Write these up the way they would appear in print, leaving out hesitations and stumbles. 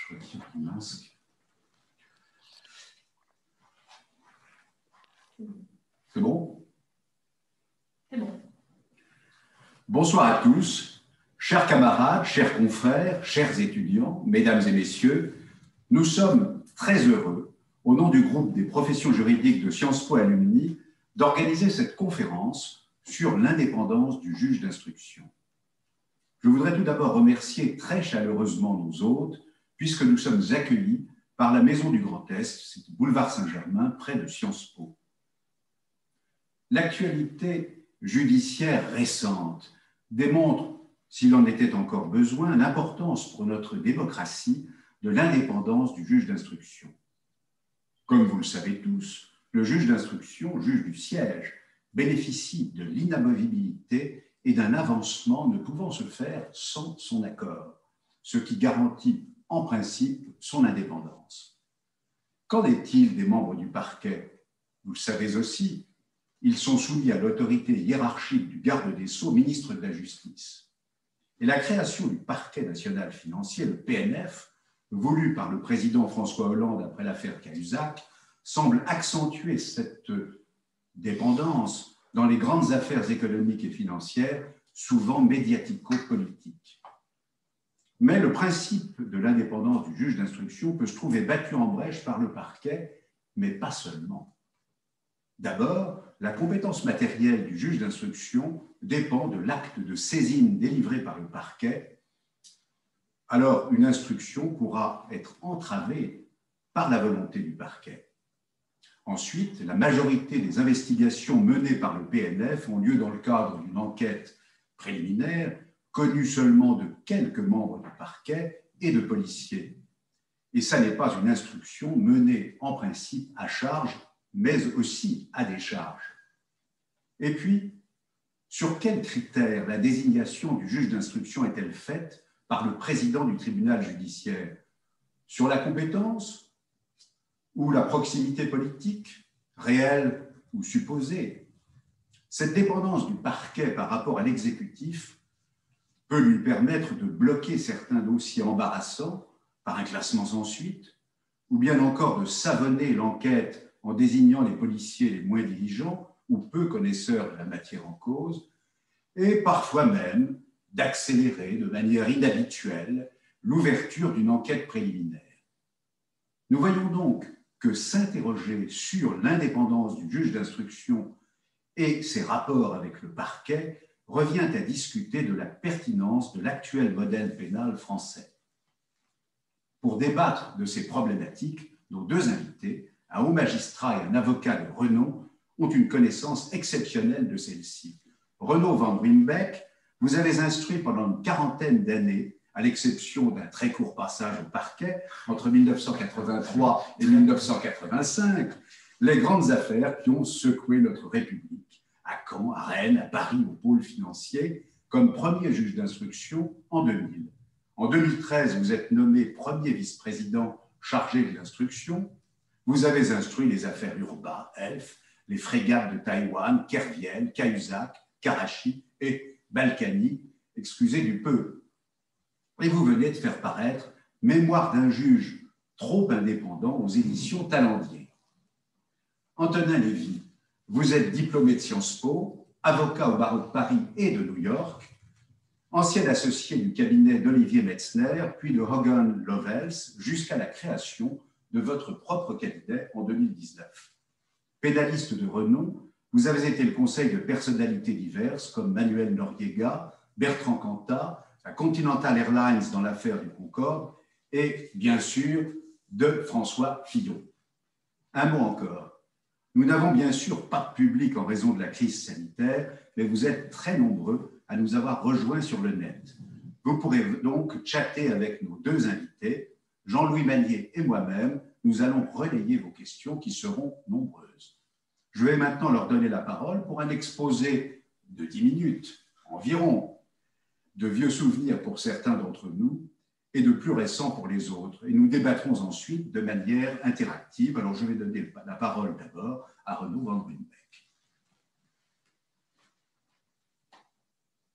Je retire le masque. C'est bon? C'est bon. Bonsoir à tous, chers camarades, chers confrères, chers étudiants, mesdames et messieurs. Nous sommes très heureux, au nom du groupe des professions juridiques de Sciences Po Alumni, d'organiser cette conférence sur l'indépendance du juge d'instruction. Je voudrais tout d'abord remercier très chaleureusement nos hôtes, puisque nous sommes accueillis par la Maison du Grand Est, c'est boulevard Saint-Germain, près de Sciences Po. L'actualité judiciaire récente démontre, s'il en était encore besoin, l'importance pour notre démocratie de l'indépendance du juge d'instruction. Comme vous le savez tous, le juge d'instruction, juge du siège, bénéficie de l'inamovibilité et d'un avancement ne pouvant se faire sans son accord, ce qui garantit en principe son indépendance. Qu'en est-il des membres du parquet? Vous le savez aussi, ils sont soumis à l'autorité hiérarchique du garde des Sceaux, ministre de la Justice. Et la création du parquet national financier, le PNF, voulu par le président François Hollande après l'affaire Cahuzac, semble accentuer cette dépendance dans les grandes affaires économiques et financières, souvent médiatico-politiques. Mais le principe de l'indépendance du juge d'instruction peut se trouver battu en brèche par le parquet, mais pas seulement. D'abord, la compétence matérielle du juge d'instruction dépend de l'acte de saisine délivré par le parquet. Alors, une instruction pourra être entravée par la volonté du parquet. Ensuite, la majorité des investigations menées par le PNF ont lieu dans le cadre d'une enquête préliminaire, connue seulement de quelques membres du parquet et de policiers. Et ça n'est pas une instruction menée en principe à charge, mais aussi à décharge. Et puis, sur quels critères la désignation du juge d'instruction est-elle faite par le président du tribunal judiciaire? Sur la compétence ou la proximité politique, réelle ou supposée? Cette dépendance du parquet par rapport à l'exécutif peut lui permettre de bloquer certains dossiers embarrassants par un classement sans suite, ou bien encore de savonner l'enquête en désignant les policiers les moins diligents ou peu connaisseurs de la matière en cause, et parfois même d'accélérer de manière inhabituelle l'ouverture d'une enquête préliminaire. Nous voyons donc que s'interroger sur l'indépendance du juge d'instruction et ses rapports avec le parquet revient à discuter de la pertinence de l'actuel modèle pénal français. Pour débattre de ces problématiques, nos deux invités, un haut magistrat et un avocat de renom, ont une connaissance exceptionnelle de celle-ci. Renaud Van Wimbeck, vous avez instruit pendant une quarantaine d'années, à l'exception d'un très court passage au parquet, entre 1983 et 1985, les grandes affaires qui ont secoué notre République, à Caen, à Rennes, à Paris, au pôle financier, comme premier juge d'instruction en 2000. En 2013, vous êtes nommé premier vice-président chargé de l'instruction. Vous avez instruit les affaires Urbain, Elf, les frégates de Taïwan, Kerviel, Cahuzac, Karachi et Balkany, excusez du peu. Et vous venez de faire paraître Mémoire d'un juge trop indépendant aux éditions Talendier. Antonin Lévy, vous êtes diplômé de Sciences Po, avocat au barreau de Paris et de New York, ancien associé du cabinet d'Olivier Metzner, puis de Hogan Lovells, jusqu'à la création de votre propre cabinet en 2019. Pénaliste de renom, vous avez été le conseil de personnalités diverses comme Manuel Noriega, Bertrand Cantat, la Continental Airlines dans l'affaire du Concorde et, bien sûr, de François Fillon. Un mot encore. Nous n'avons bien sûr pas de public en raison de la crise sanitaire, mais vous êtes très nombreux à nous avoir rejoints sur le net. Vous pourrez donc chatter avec nos deux invités, Jean-Louis Magnier et moi-même. Nous allons relayer vos questions qui seront nombreuses. Je vais maintenant leur donner la parole pour un exposé de 10 minutes environ, de vieux souvenirs pour certains d'entre nous et de plus récents pour les autres. Et nous débattrons ensuite de manière interactive. Alors je vais donner la parole d'abord à Renaud Van Wimbeck.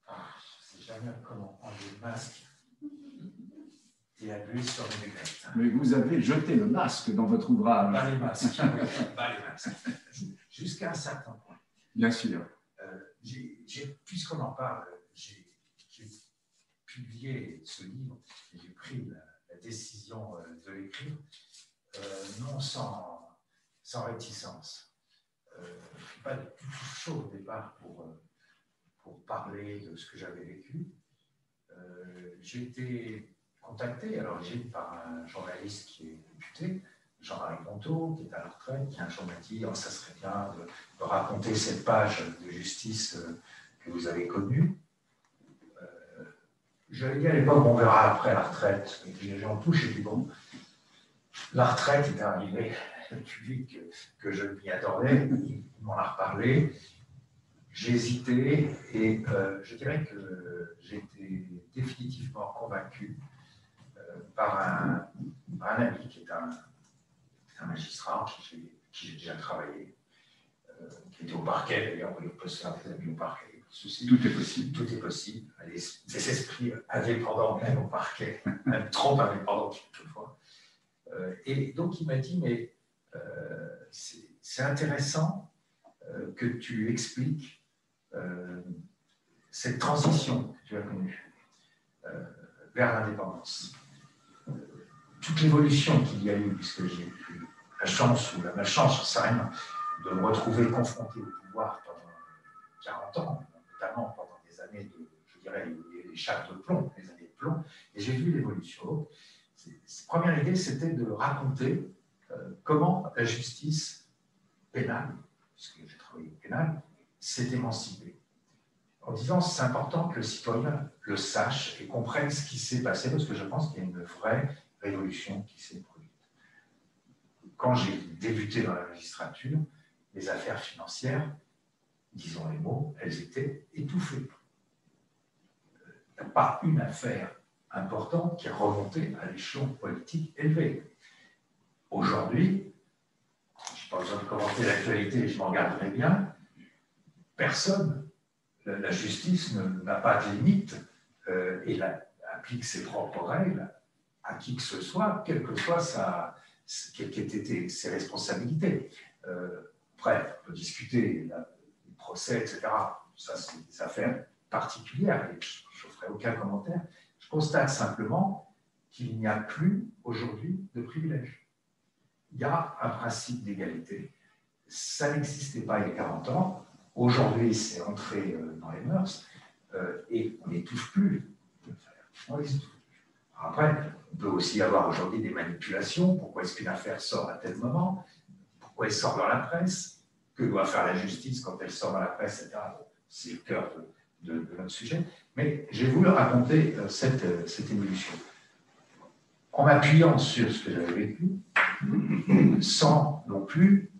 Je ne sais jamais comment enlever le masque. et à gluer sur mes lunettes. Mais vous avez jeté le masque dans votre ouvrage. Pas les masques, pas les masques. Jusqu'à un certain point. Bien sûr. Puisqu'on en parle, j'ai publié ce livre et j'ai pris la décision de l'écrire, non sans réticence. Je ne suis pas du tout chaud au départ pour parler de ce que j'avais vécu. J'ai été contacté à l'origine par un journaliste qui est réputé, Jean-Marie Monteau, qui est à la retraite, qui un jour m'a dit « ça serait bien de raconter cette page de justice que vous avez connue ». Je lui ai dit à l'époque, on verra après la retraite. Et puis j'en touche, et puis bon, la retraite est arrivée, le public que je m'y attendais, il m'en a reparlé. J'ai hésité et je dirais que j'ai été définitivement convaincu par un ami qui est un magistrat qui j'ai déjà travaillé, qui était au parquet d'ailleurs, on peut se faire des amis au parquet. Ceci, tout est possible. Tout est possible. Des esprits indépendants, même au parquet, même trop indépendants quelquefois. Et donc il m'a dit, mais c'est intéressant que tu expliques cette transition que tu as connue vers l'indépendance. Toute l'évolution qu'il y a eu, puisque j'ai eu la chance ou la malchance, je ne sais rien, de me retrouver confronté au pouvoir pendant 40 ans, notamment pendant des années je dirais, les chape de plomb, les années de plomb, et j'ai vu l'évolution. Première idée, c'était de raconter comment la justice pénale, puisque j'ai travaillé au pénal, s'est émancipée. En disant, c'est important que le citoyen le sache et comprenne ce qui s'est passé, parce que je pense qu'il y a une vraie révolution qui s'est produite. Quand j'ai débuté dans la magistrature, les affaires financières, disons les mots, elles étaient étouffées. Il n'y a pas une affaire importante qui est remontée à l'échelon politique élevé. Aujourd'hui, je n'ai pas besoin de commenter l'actualité, je m'en garderai bien, personne, la justice n'a pas de limite et applique ses propres règles à qui que ce soit, quelles que soient quelles qu'aient été ses responsabilités. Après, on peut discuter les procès, etc. Ça, c'est des affaires particulières et je ne ferai aucun commentaire. Je constate simplement qu'il n'y a plus aujourd'hui de privilèges. Il y a un principe d'égalité. Ça n'existait pas il y a 40 ans. Aujourd'hui, c'est entré dans les mœurs et on n'étouffe plus. On n'étouffe plus. Après, on peut aussi avoir aujourd'hui des manipulations. Pourquoi est-ce qu'une affaire sort à tel moment? Pourquoi elle sort dans la presse? Que doit faire la justice quand elle sort dans la presse, etc. C'est le cœur de notre sujet. Mais j'ai voulu raconter cette évolution en m'appuyant sur ce que j'avais vécu, sans non plus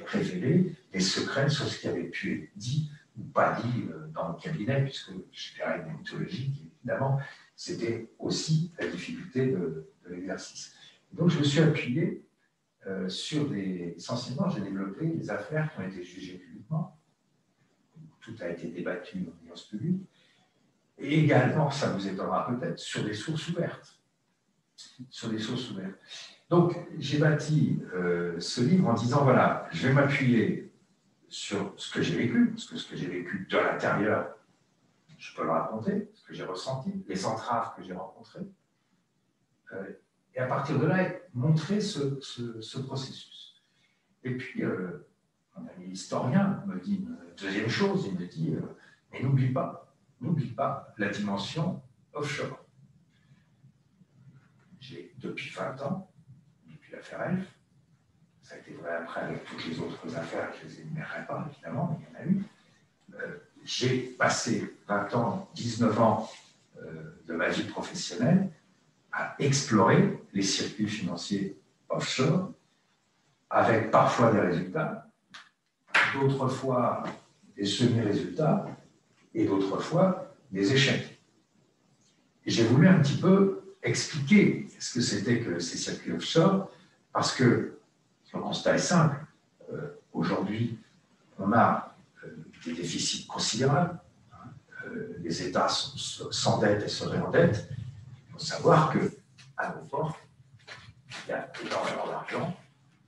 révéler les secrets sur ce qui avait pu être dit ou pas dit dans le cabinet, puisque je dirais une mythologie, évidemment, c'était aussi la difficulté de l'exercice. Donc je me suis appuyé sur essentiellement, j'ai développé des affaires qui ont été jugées publiquement. Tout a été débattu en audience publique. Et également, ça vous étonnera peut-être, sur des sources ouvertes. Sur des sources ouvertes. Donc, j'ai bâti ce livre en disant, voilà, je vais m'appuyer sur ce que j'ai vécu, parce que ce que j'ai vécu de l'intérieur, je peux le raconter, ce que j'ai ressenti, les entraves que j'ai rencontrées, et à partir de là, montrer ce processus. Et puis, mon ami historien me dit une deuxième chose, il me dit, mais n'oublie pas la dimension offshore. J'ai, depuis 20 ans, depuis l'affaire Elf, ça a été vrai après avec toutes les autres affaires, je ne les énumérerai pas, évidemment, mais il y en a eu. J'ai passé 20 ans, 19 ans de ma vie professionnelle à explorer les circuits financiers offshore, avec parfois des résultats, d'autres fois des semi-résultats, et d'autres fois des échecs. Et j'ai voulu un petit peu expliquer ce que c'était que ces circuits offshore, parce que le constat est simple. Aujourd'hui, on a des déficits considérables. Les États s'endettent et se réendettent. Il faut savoir que énormément d'argent,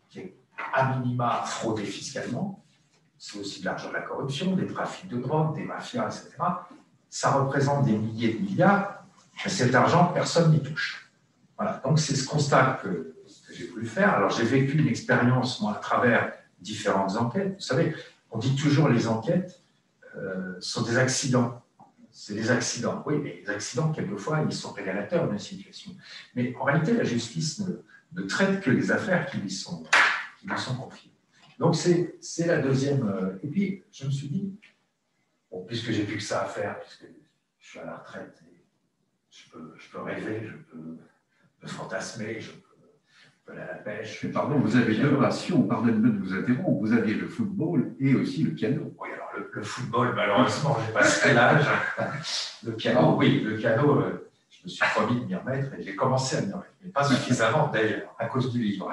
qui est à minima fraudé fiscalement. C'est aussi de l'argent de la corruption, des trafics de drogue, des mafias, etc. Ça représente des milliers de milliards, mais cet argent, personne n'y touche. Voilà. Donc c'est ce constat que j'ai voulu faire. Alors j'ai vécu une expérience, moi, à travers différentes enquêtes. Vous savez, on dit toujours les enquêtes sont des accidents. C'est des accidents. Oui, mais les accidents, quelquefois, ils sont révélateurs d'une situation. Mais en réalité, la justice ne traite que les affaires qui lui sont confiées. Donc, c'est la deuxième. Et puis, je me suis dit, bon, puisque j'ai plus que ça à faire, puisque je suis à la retraite, et je peux rêver, je peux me fantasmer, je peux aller à la pêche. Mais pardon, vous avez deux passions, pardonnez-moi de vous interrompre. Vous aviez le football et aussi le piano. Oui, alors le football, malheureusement, j'ai passé l'âge. Le piano, oui, le piano, je me suis promis de m'y remettre et j'ai commencé à m'y remettre, mais pas suffisamment d'ailleurs, à cause du livre.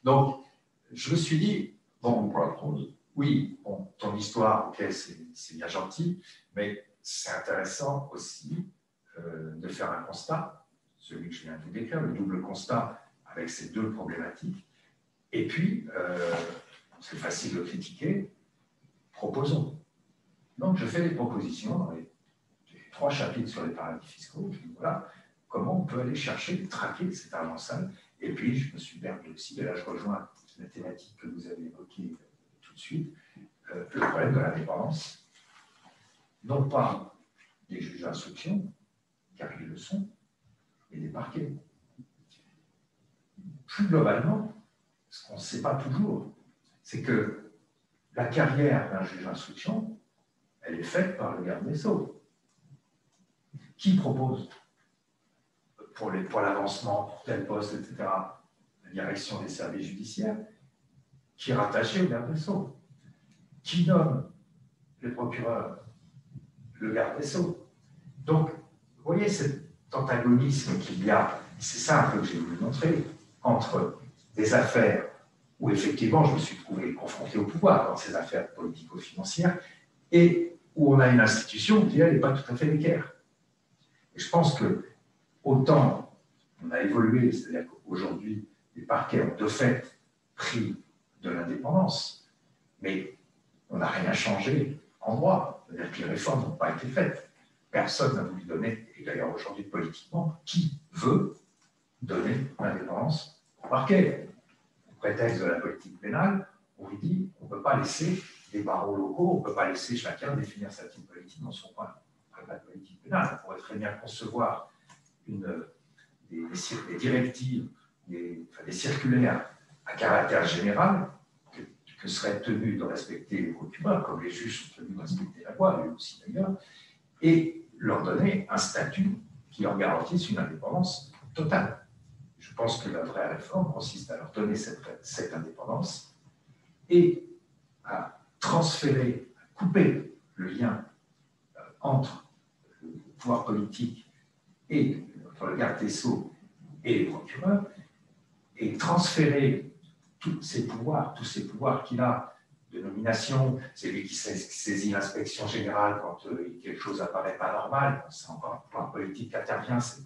Donc, je me suis dit, bon, oui, bon, ton histoire, ok, c'est bien gentil, mais c'est intéressant aussi de faire un constat, celui que je viens de vous décrire, le double constat avec ces deux problématiques. Et puis, c'est facile de critiquer, proposons. Donc, je fais des propositions dans les 3 chapitres sur les paradis fiscaux. Je dis, voilà, comment on peut aller chercher, traquer cet argent sale. Et puis, je me suis permis aussi, et là, je rejoins la thématique que vous avez évoquée tout de suite, le problème de l'indépendance, non pas des juges d'instruction, car ils le sont, mais des parquets. Plus globalement, ce qu'on ne sait pas toujours, c'est que la carrière d'un juge d'instruction, elle est faite par le garde des Sceaux. Qui propose pour l'avancement, pour tel poste, etc., la direction des services judiciaires, qui est rattachée au garde des Sceaux. Qui nomme les procureurs? Le garde des Sceaux. Donc, vous voyez cet antagonisme qu'il y a, c'est ça un peu que j'ai voulu montrer, entre des affaires où effectivement je me suis trouvé confronté au pouvoir dans ces affaires politico-financières et où on a une institution qui, elle, n'est pas tout à fait l'équerre. Et je pense que autant on a évolué, c'est-à-dire qu'aujourd'hui, les parquets ont de fait pris de l'indépendance, mais on n'a rien changé en droit. C'est-à-dire que les réformes n'ont pas été faites. Personne n'a voulu donner, et d'ailleurs aujourd'hui politiquement, qui veut donner l'indépendance au parquet? Au prétexte de la politique pénale, on lui dit on ne peut pas laisser des barreaux locaux, on ne peut pas laisser chacun définir sa petite politique dans son coin. Après, pas de politique pénale, on pourrait très bien concevoir des directives, des circulaires à caractère général que seraient tenus de respecter les procureurs, comme les juges sont tenus de respecter la loi, eux aussi d'ailleurs, et leur donner un statut qui leur garantisse une indépendance totale. Je pense que la vraie réforme consiste à leur donner cette indépendance et à transférer, à couper le lien entre le pouvoir politique et entre le garde des Sceaux et les procureurs, et transférer tous ces pouvoirs qu'il a de nomination. C'est lui qui saisit l'inspection générale quand quelque chose apparaît pas normal. C'est encore un pouvoir politique qui intervient. C'est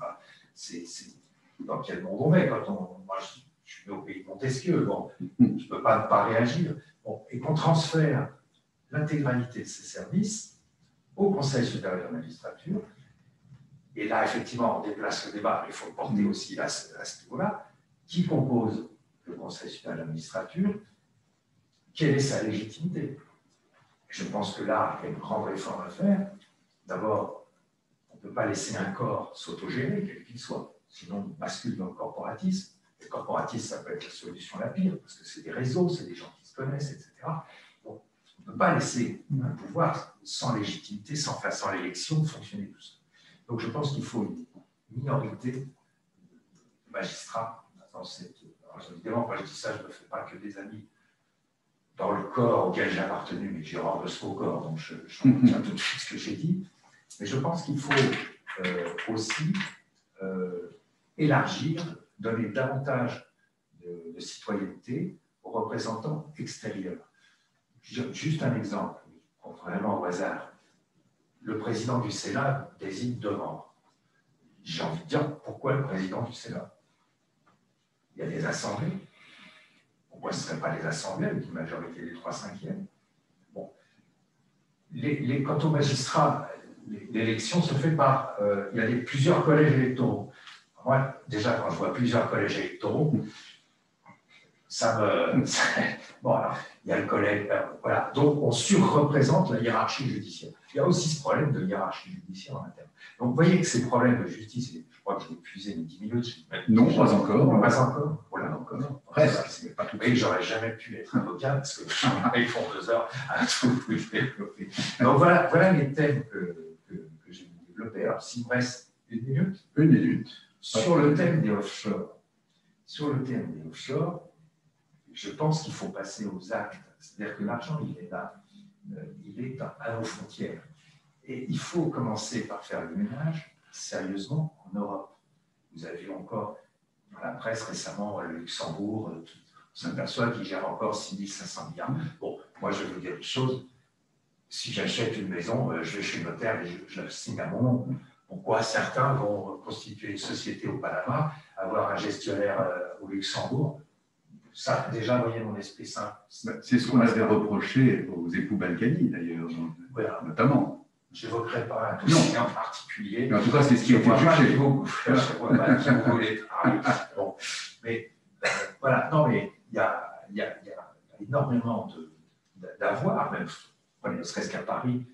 dans quel monde on est moi, je suis né au pays de Montesquieu. Bon, je ne peux pas ne pas réagir. Bon, et qu'on transfère l'intégralité de ces services au Conseil supérieur de la magistrature. Et là, effectivement, on déplace le débat. Il faut le porter aussi à ce niveau-là. Qui compose le Conseil supérieur de la magistrature? Quelle est sa légitimité? Je pense que là, il y a une grande réforme à faire. D'abord, on ne peut pas laisser un corps s'autogérer, quel qu'il soit, sinon on bascule dans le corporatisme. Le corporatisme, ça peut être la solution la pire, parce que c'est des réseaux, c'est des gens qui se connaissent, etc. Donc, on ne peut pas laisser un pouvoir sans légitimité, sans l'élection, fonctionner tout seul. Donc, je pense qu'il faut une minorité de magistrats dans cette. Alors, évidemment, quand je dis ça, je ne me fais pas que des amis dans le corps auquel j'ai appartenu, mais j'ai horreur de ce mot corps, donc je retiens tout de suite ce que j'ai dit. Mais je pense qu'il faut aussi élargir, donner davantage de citoyenneté aux représentants extérieurs. Juste un exemple, vraiment au hasard. Le président du Sénat désigne 2 membres. J'ai envie de dire, pourquoi le président du Sénat? il y a des assemblées. Pourquoi ce ne serait pas les assemblées avec une majorité des 3/5? Bon. Quant aux magistrats, l'élection se fait par... il y a plusieurs collèges électoraux. Moi, déjà, quand je vois plusieurs collèges électoraux, bon, alors, il y a le collège... voilà. Donc, on surreprésente la hiérarchie judiciaire. Il y a aussi ce problème de hiérarchie judiciaire en interne. Donc, vous voyez que ces problèmes de justice, je crois que j'ai épuisé mes 10 minutes. Non, pas encore. Non, pas encore. Voilà, encore. Presque. C'est pas tout. Et j'aurais jamais pu être avocat parce que ils font 2 heures à tout développer. Donc, voilà les thèmes que j'ai développés. Alors, s'il me reste 1 minute. 1 minute. Sur le thème des offshore, je pense qu'il faut passer aux actes. C'est-à-dire que l'argent, il est là, il est à nos frontières. Et il faut commencer par faire le ménage, sérieusement, en Europe. Vous avez vu encore dans la presse récemment le Luxembourg, on s'aperçoit qu'il gère encore 6 500 milliards. Bon, moi, je vais vous dire une chose. Si j'achète une maison, je vais chez le notaire et je la signe à mon nom. Pourquoi certains vont constituer une société au Panama, avoir un gestionnaire au Luxembourg? Ça, déjà, voyez mon esprit simple. C'est ce qu'on avait reproché aux époux Balkany, d'ailleurs, voilà. Notamment. Je n'évoquerai pas un dossier en particulier. Mais en tout cas, c'est ce qui a été jugé. Je ne vois pas qui vous voulez parler. Bon. Mais voilà, non, mais il y a énormément d'avoir, même, ne serait-ce qu'à Paris,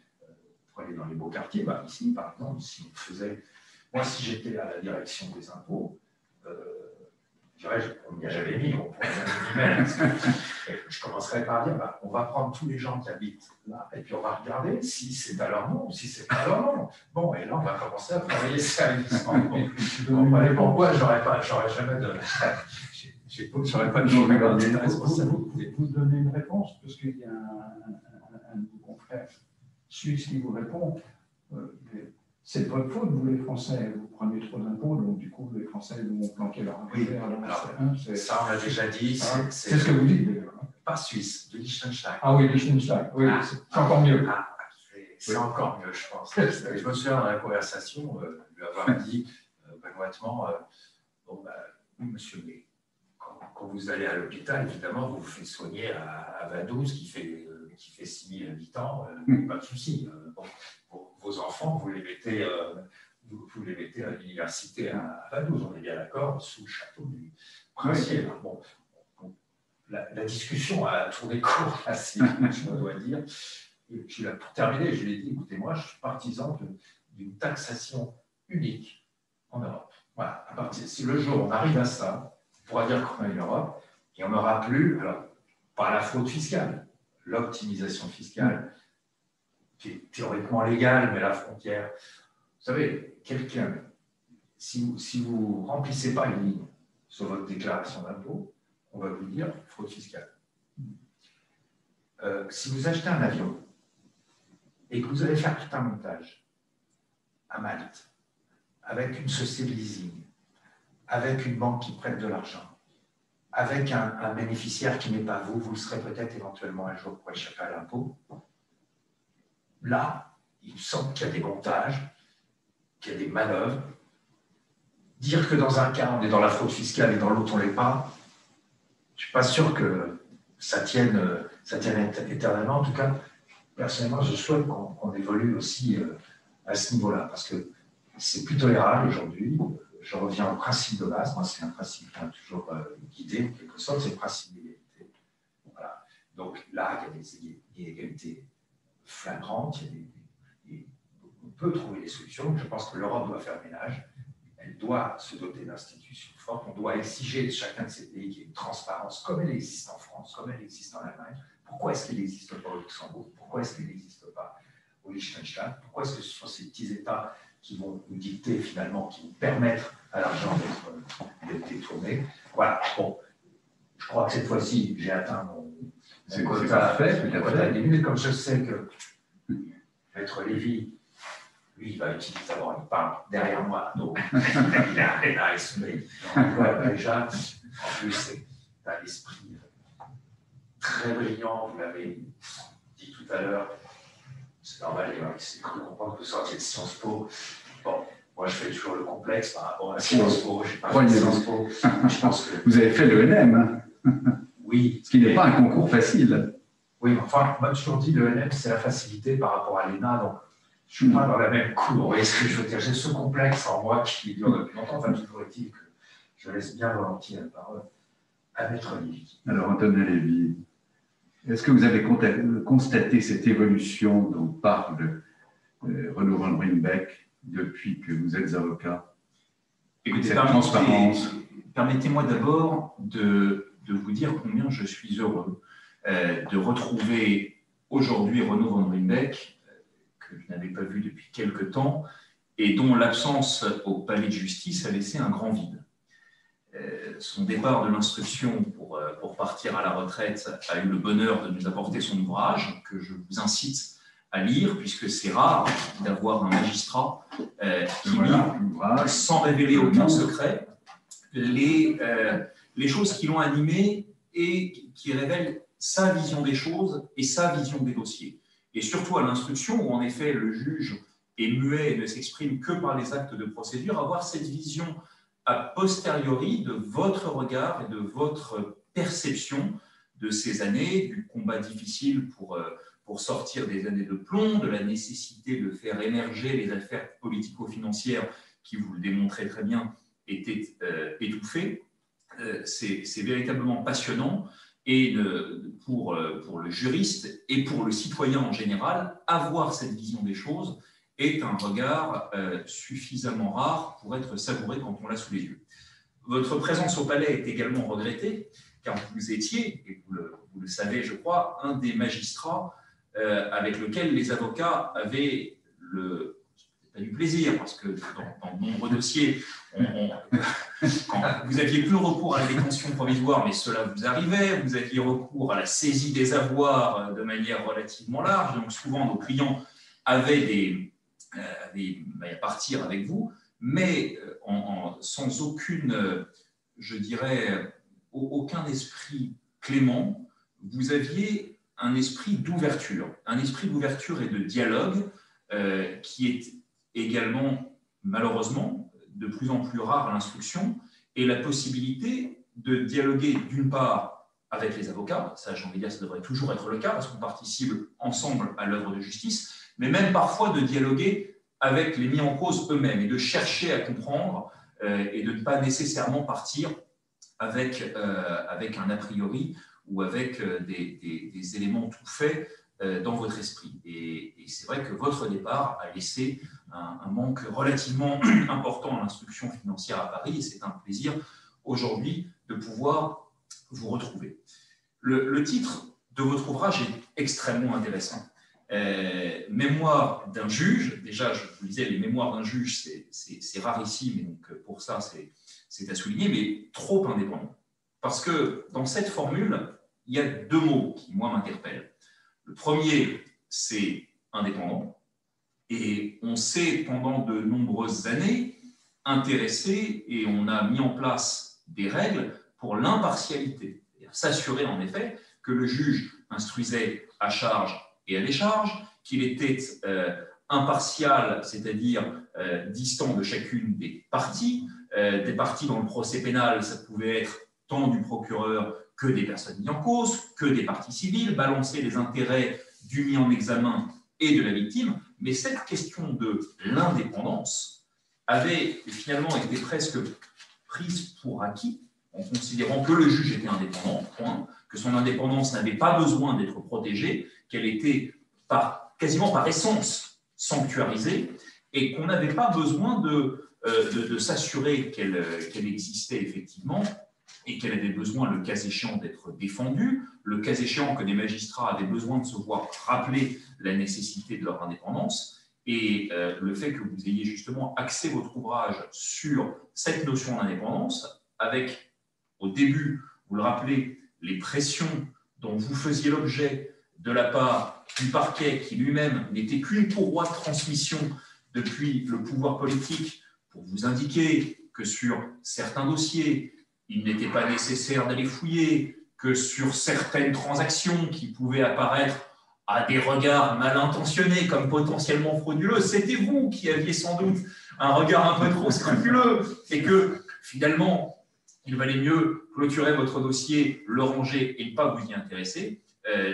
prenez dans les beaux quartiers, bah, ici, par exemple, si on faisait... Moi, si j'étais à la direction des impôts, je dirais, on n'y a jamais mis, on pourrait même y mettre. Je commencerais par dire, bah, on va prendre tous les gens qui habitent là, et puis on va regarder si c'est à leur nom ou si c'est pas à leur nom. Bon, et là, on va commencer à travailler sérieusement. Bon, pourquoi j'aurais jamais de... J'aurais pas de nom de responsabilité. Vous donnez une réponse, parce qu'il y a un de vos confrères suisse qui vous répond. C'est de votre faute, vous les Français, vous prenez trop d'impôts, donc du coup les Français vont planquer leur affaire. Oui, ça on l'a déjà dit. C'est ce que vous dites d'ailleurs. Pas suisse, de Liechtenstein. Ah oui, Liechtenstein, oui, c'est encore mieux. C'est encore mieux, je pense. Je me souviens dans la conversation lui avoir dit benoîtement, bon, bah, oui, monsieur, mais quand vous allez à l'hôpital, évidemment, vous vous faites soigner à Vaduz, qui fait 6 000 habitants, pas de souci. Bon, vos enfants, vous les mettez à l'université à Vaduz, on est bien d'accord, sous le château du princier. Bon, la discussion a tourné court assez vite, je dois dire. Pour terminer, je lui ai dit, écoutez, moi, je suis partisan d'une taxation unique en Europe. Voilà, si le jour on arrive à ça, on pourra dire qu'on a une Europe, et on n'aura plus, alors, pas la fraude fiscale, l'optimisation fiscale, qui est théoriquement légale, mais la frontière. Vous savez, quelqu'un, si vous ne remplissez pas une ligne sur votre déclaration d'impôt, on va vous dire fraude fiscale. Si vous achetez un avion et que vous allez faire tout un montage à Malte, avec une société de leasing, avec une banque qui prête de l'argent, avec un bénéficiaire qui n'est pas vous, vous le serez peut-être éventuellement un jour pour échapper à l'impôt. Là, il me semble qu'il y a des montages, qu'il y a des manœuvres. Dire que dans un cas, on est dans la fraude fiscale et dans l'autre, on ne l'est pas, je ne suis pas sûr que ça tienne éternellement. En tout cas, personnellement, je souhaite qu'on évolue aussi à ce niveau-là, parce que c'est plus tolérable aujourd'hui. Je reviens au principe de base. Moi, c'est un principe qui m'a toujours guidé, en quelque sorte, c'est le principe d'égalité. Voilà. Donc là, il y a des inégalités flagrantes. On peut trouver des solutions. Je pense que l'Europe doit faire ménage. Elle doit se doter d'institutions fortes. On doit exiger de chacun de ces pays qu'il y ait une transparence comme elle existe en France, comme elle existe en Allemagne. Pourquoi est-ce qu'elle n'existe pas au Luxembourg? Pourquoi est-ce qu'elle n'existe pas au Liechtenstein? Pourquoi est-ce que ce sont ces petits États qui vont nous dicter finalement, qui nous permettent à l'argent d'être détourné? Voilà. Bon, je crois que cette fois-ci, j'ai atteint mon quota. Comme je sais que Maître Lévy, lui, il va utiliser d'abord, il parle derrière moi, donc il a esprit. Déjà, en plus, c'est un esprit très brillant, vous l'avez dit tout à l'heure. C'est normal, il s'est cru comprendre que vous sortiez de Sciences Po. Bon, Moi, je fais toujours le complexe par rapport à Sciences Po. Je n'ai pas fait Sciences Po. Je pense que... Vous avez fait l'ENM, hein. Oui. Ce qui n'est pas un concours facile. Oui, mais enfin, moi, je toujours dit l'ENM, c'est la facilité par rapport à l'ENA. Donc, je ne suis pas dans la même cour. Vous voyez ce que je veux dire? J'ai ce complexe en moi qui dure depuis longtemps. Enfin, toujours est-il que je laisse bien volontiers la parole à Maître Lévy. Alors, Antonin Lévy, est-ce que vous avez constaté cette évolution dont parle Renaud Van Ruymbeck depuis que vous êtes avocat? Écoutez, cette transparence. Permettez-moi d'abord de vous dire combien je suis heureux de retrouver aujourd'hui Renaud Van Ruymbeck, que je n'avais pas vu depuis quelque temps, et dont l'absence au palais de justice a laissé un grand vide. Son départ de l'instruction pour partir à la retraite a eu le bonheur de nous apporter son ouvrage, que je vous incite à lire, puisque c'est rare d'avoir un magistrat qui lit, sans révéler aucun secret, les choses qui l'ont animé et qui révèlent sa vision des choses et sa vision des dossiers. Et surtout à l'instruction, où en effet le juge est muet et ne s'exprime que par les actes de procédure, avoir cette vision a posteriori de votre regard et de votre perception de ces années, du combat difficile pour sortir des années de plomb, de la nécessité de faire émerger les affaires politico-financières qui, vous le démontrez très bien, étaient étouffées. C'est véritablement passionnant. Et pour le juriste et pour le citoyen en général, avoir cette vision des choses est un regard suffisamment rare pour être savouré quand on l'a sous les yeux. Votre présence au palais est également regrettée, car vous étiez, et vous le savez, je crois, un des magistrats avec lequel les avocats avaient pas du plaisir, parce que dans de nombreux dossiers, quand vous aviez plus recours à la détention provisoire, mais cela vous arrivait, vous aviez recours à la saisie des avoirs de manière relativement large, donc souvent nos clients avaient à partir avec vous, mais sans aucune, je dirais, aucun esprit clément. Vous aviez un esprit d'ouverture et de dialogue qui est également, malheureusement, de plus en plus rare à l'instruction, et la possibilité de dialoguer d'une part avec les avocats, ça j'ai envie de dire ça devrait toujours être le cas parce qu'on participe ensemble à l'œuvre de justice, mais même parfois de dialoguer avec les mis en cause eux-mêmes et de chercher à comprendre et de ne pas nécessairement partir avec un a priori ou avec des éléments tout faits dans votre esprit. Et c'est vrai que votre départ a laissé un manque relativement important à l'instruction financière à Paris, et c'est un plaisir aujourd'hui de pouvoir vous retrouver. Le titre de votre ouvrage est extrêmement intéressant. Mémoire d'un juge, déjà je vous disais, les mémoires d'un juge c'est rarissime, et donc pour ça c'est à souligner, mais trop indépendant. Parce que dans cette formule, il y a deux mots qui, moi, m'interpellent. Le premier, c'est indépendant, et on s'est pendant de nombreuses années intéressé et on a mis en place des règles pour l'impartialité, s'assurer en effet que le juge instruisait à charge et à décharge, qu'il était impartial, c'est-à-dire distant de chacune des parties dans le procès pénal, ça pouvait être tant du procureur que des personnes mises en cause, que des parties civiles, balancer les intérêts du mis en examen et de la victime. Mais cette question de l'indépendance avait finalement été presque prise pour acquis, en considérant que le juge était indépendant, point, que son indépendance n'avait pas besoin d'être protégée, qu'elle était quasiment par essence sanctuarisée, et qu'on n'avait pas besoin de s'assurer qu'elle existait effectivement, et qu'elle avait besoin, le cas échéant, d'être défendue, le cas échéant que des magistrats avaient besoin de se voir rappeler la nécessité de leur indépendance, et le fait que vous ayez justement axé votre ouvrage sur cette notion d'indépendance, avec, au début, vous le rappelez, les pressions dont vous faisiez l'objet de la part du parquet, qui lui-même n'était qu'une courroie de transmission depuis le pouvoir politique, pour vous indiquer que sur certains dossiers, il n'était pas nécessaire d'aller fouiller, que sur certaines transactions qui pouvaient apparaître à des regards mal intentionnés comme potentiellement frauduleux. C'était vous qui aviez sans doute un regard un peu trop scrupuleux et que finalement, il valait mieux clôturer votre dossier, le ranger et ne pas vous y intéresser.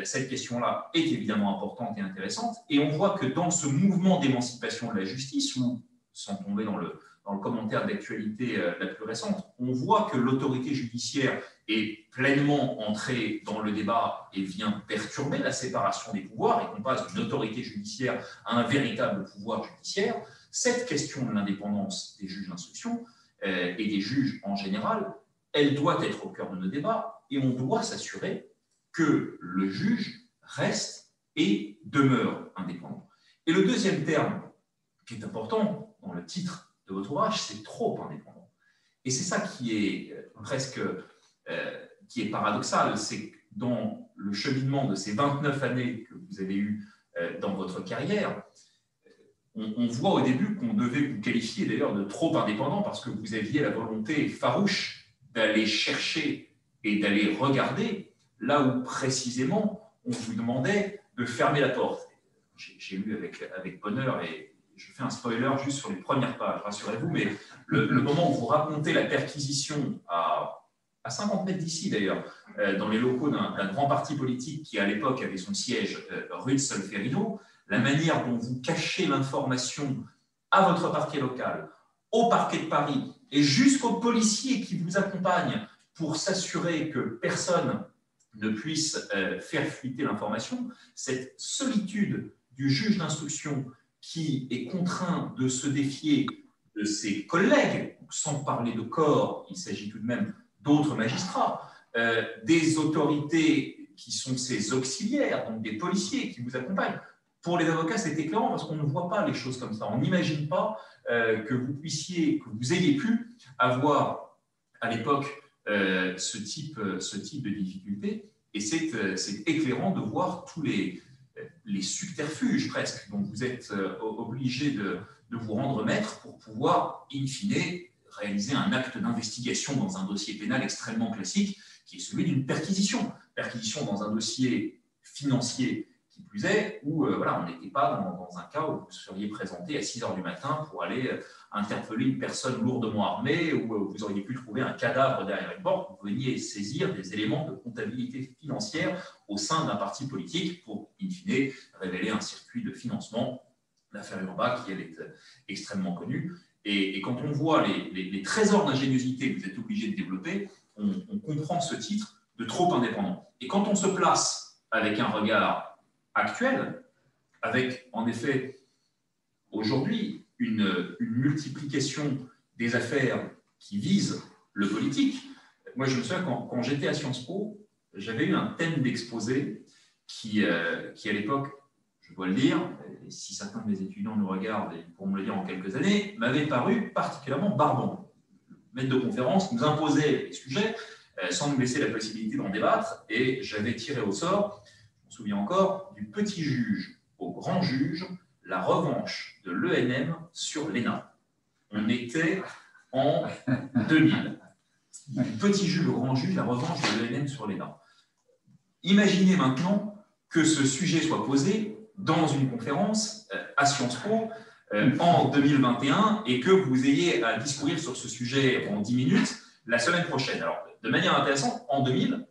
Cette question-là est évidemment importante et intéressante. Et on voit que dans ce mouvement d'émancipation de la justice, ou sans tomber dans le commentaire d'actualité la plus récente, on voit que l'autorité judiciaire est pleinement entrée dans le débat et vient perturber la séparation des pouvoirs et qu'on passe d'une autorité judiciaire à un véritable pouvoir judiciaire. Cette question de l'indépendance des juges d'instruction et des juges en général, elle doit être au cœur de nos débats et on doit s'assurer que le juge reste et demeure indépendant. Et le deuxième terme qui est important dans le titre de votre ouvrage, c'est trop indépendant. Et c'est ça qui est presque qui est paradoxal, c'est que dans le cheminement de ces 29 années que vous avez eues dans votre carrière, on voit au début qu'on devait vous qualifier d'ailleurs de trop indépendant parce que vous aviez la volonté farouche d'aller chercher et d'aller regarder là où précisément on vous demandait de fermer la porte. J'ai lu avec bonheur et je fais un spoiler juste sur les premières pages, rassurez-vous, mais le moment où vous racontez la perquisition à 50 mètres d'ici d'ailleurs, dans les locaux d'un grand parti politique qui à l'époque avait son siège rue de Solferino, la manière dont vous cachez l'information à votre parquet local, au parquet de Paris et jusqu'aux policiers qui vous accompagnent pour s'assurer que personne ne puisse faire fuiter l'information, cette solitude du juge d'instruction qui est contraint de se défier de ses collègues, sans parler de corps, il s'agit tout de même d'autres magistrats, des autorités qui sont ses auxiliaires, donc des policiers qui vous accompagnent. Pour les avocats, c'est éclairant parce qu'on ne voit pas les choses comme ça. On n'imagine pas que vous ayez pu avoir à l'époque ce type de difficulté. Et c'est éclairant de voir tous les subterfuges presque dont vous êtes obligé de vous rendre maître pour pouvoir, in fine, réaliser un acte d'investigation dans un dossier pénal extrêmement classique qui est celui d'une perquisition. Perquisition dans un dossier financier qui plus est, où on n'était pas dans un cas où vous seriez présenté à 6 h du matin pour aller interpeller une personne lourdement armée, où vous auriez pu trouver un cadavre derrière une porte, vous veniez saisir des éléments de comptabilité financière au sein d'un parti politique pour, in fine, révéler un circuit de financement, l'affaire Urbac, qui elle est extrêmement connue. Et quand on voit les trésors d'ingéniosité que vous êtes obligé de développer, on comprend ce titre de trop indépendant. Et quand on se place avec un regard actuel, avec en effet aujourd'hui une multiplication des affaires qui visent le politique. Moi, je me souviens quand j'étais à Sciences Po, j'avais eu un thème d'exposé qui à l'époque, je dois le dire, et si certains de mes étudiants nous regardent et pourront me le dire en quelques années, m'avait paru particulièrement barbant. Le maître de conférence nous imposait les sujets sans nous laisser la possibilité d'en débattre, et j'avais tiré au sort, je me souviens encore, du petit juge au grand juge, la revanche de l'ENM sur l'ENA. On était en 2000. Du petit juge au grand juge, la revanche de l'ENM sur l'ENA. Imaginez maintenant que ce sujet soit posé dans une conférence à Sciences Po en 2021 et que vous ayez à discourir sur ce sujet en 10 minutes la semaine prochaine. Alors, de manière intéressante, en 2000,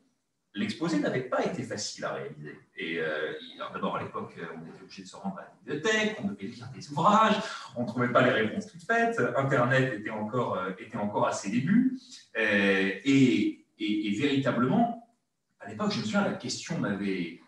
l'exposé n'avait pas été facile à réaliser. Et d'abord, à l'époque, on était obligé de se rendre à la bibliothèque, on devait lire des ouvrages, on ne trouvait pas les réponses toutes faites, Internet était encore à ses débuts. Et véritablement, à l'époque, je me souviens, la question m'avait...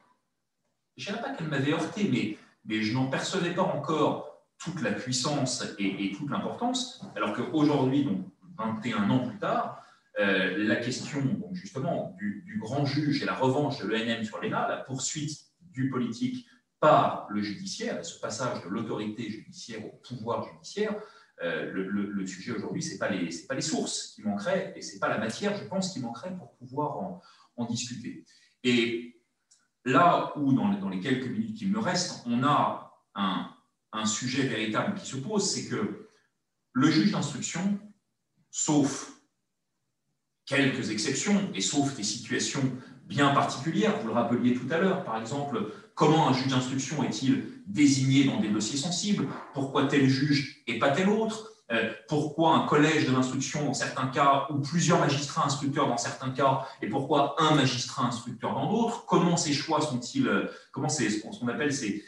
Je ne dirais pas qu'elle m'avait heurté, mais je n'en percevais pas encore toute la puissance et toute l'importance, alors qu'aujourd'hui, donc 21 ans plus tard, la question donc justement du grand juge et la revanche de l'ENM sur l'ENA, la poursuite du politique par le judiciaire, ce passage de l'autorité judiciaire au pouvoir judiciaire, le sujet aujourd'hui, ce n'est pas les sources qui manqueraient et ce n'est pas la matière, je pense, qui manquerait pour pouvoir en discuter. Et là où, dans les quelques minutes qui me restent, on a un sujet véritable qui se pose, c'est que le juge d'instruction, sauf quelques exceptions, et sauf des situations bien particulières. Vous le rappeliez tout à l'heure, par exemple, comment un juge d'instruction est-il désigné dans des dossiers sensibles? Pourquoi tel juge et pas tel autre? Pourquoi un collège de l'instruction dans certains cas, ou plusieurs magistrats instructeurs dans certains cas, et pourquoi un magistrat instructeur dans d'autres? Comment ces choix sont-ils, comment ce qu'on appelle ces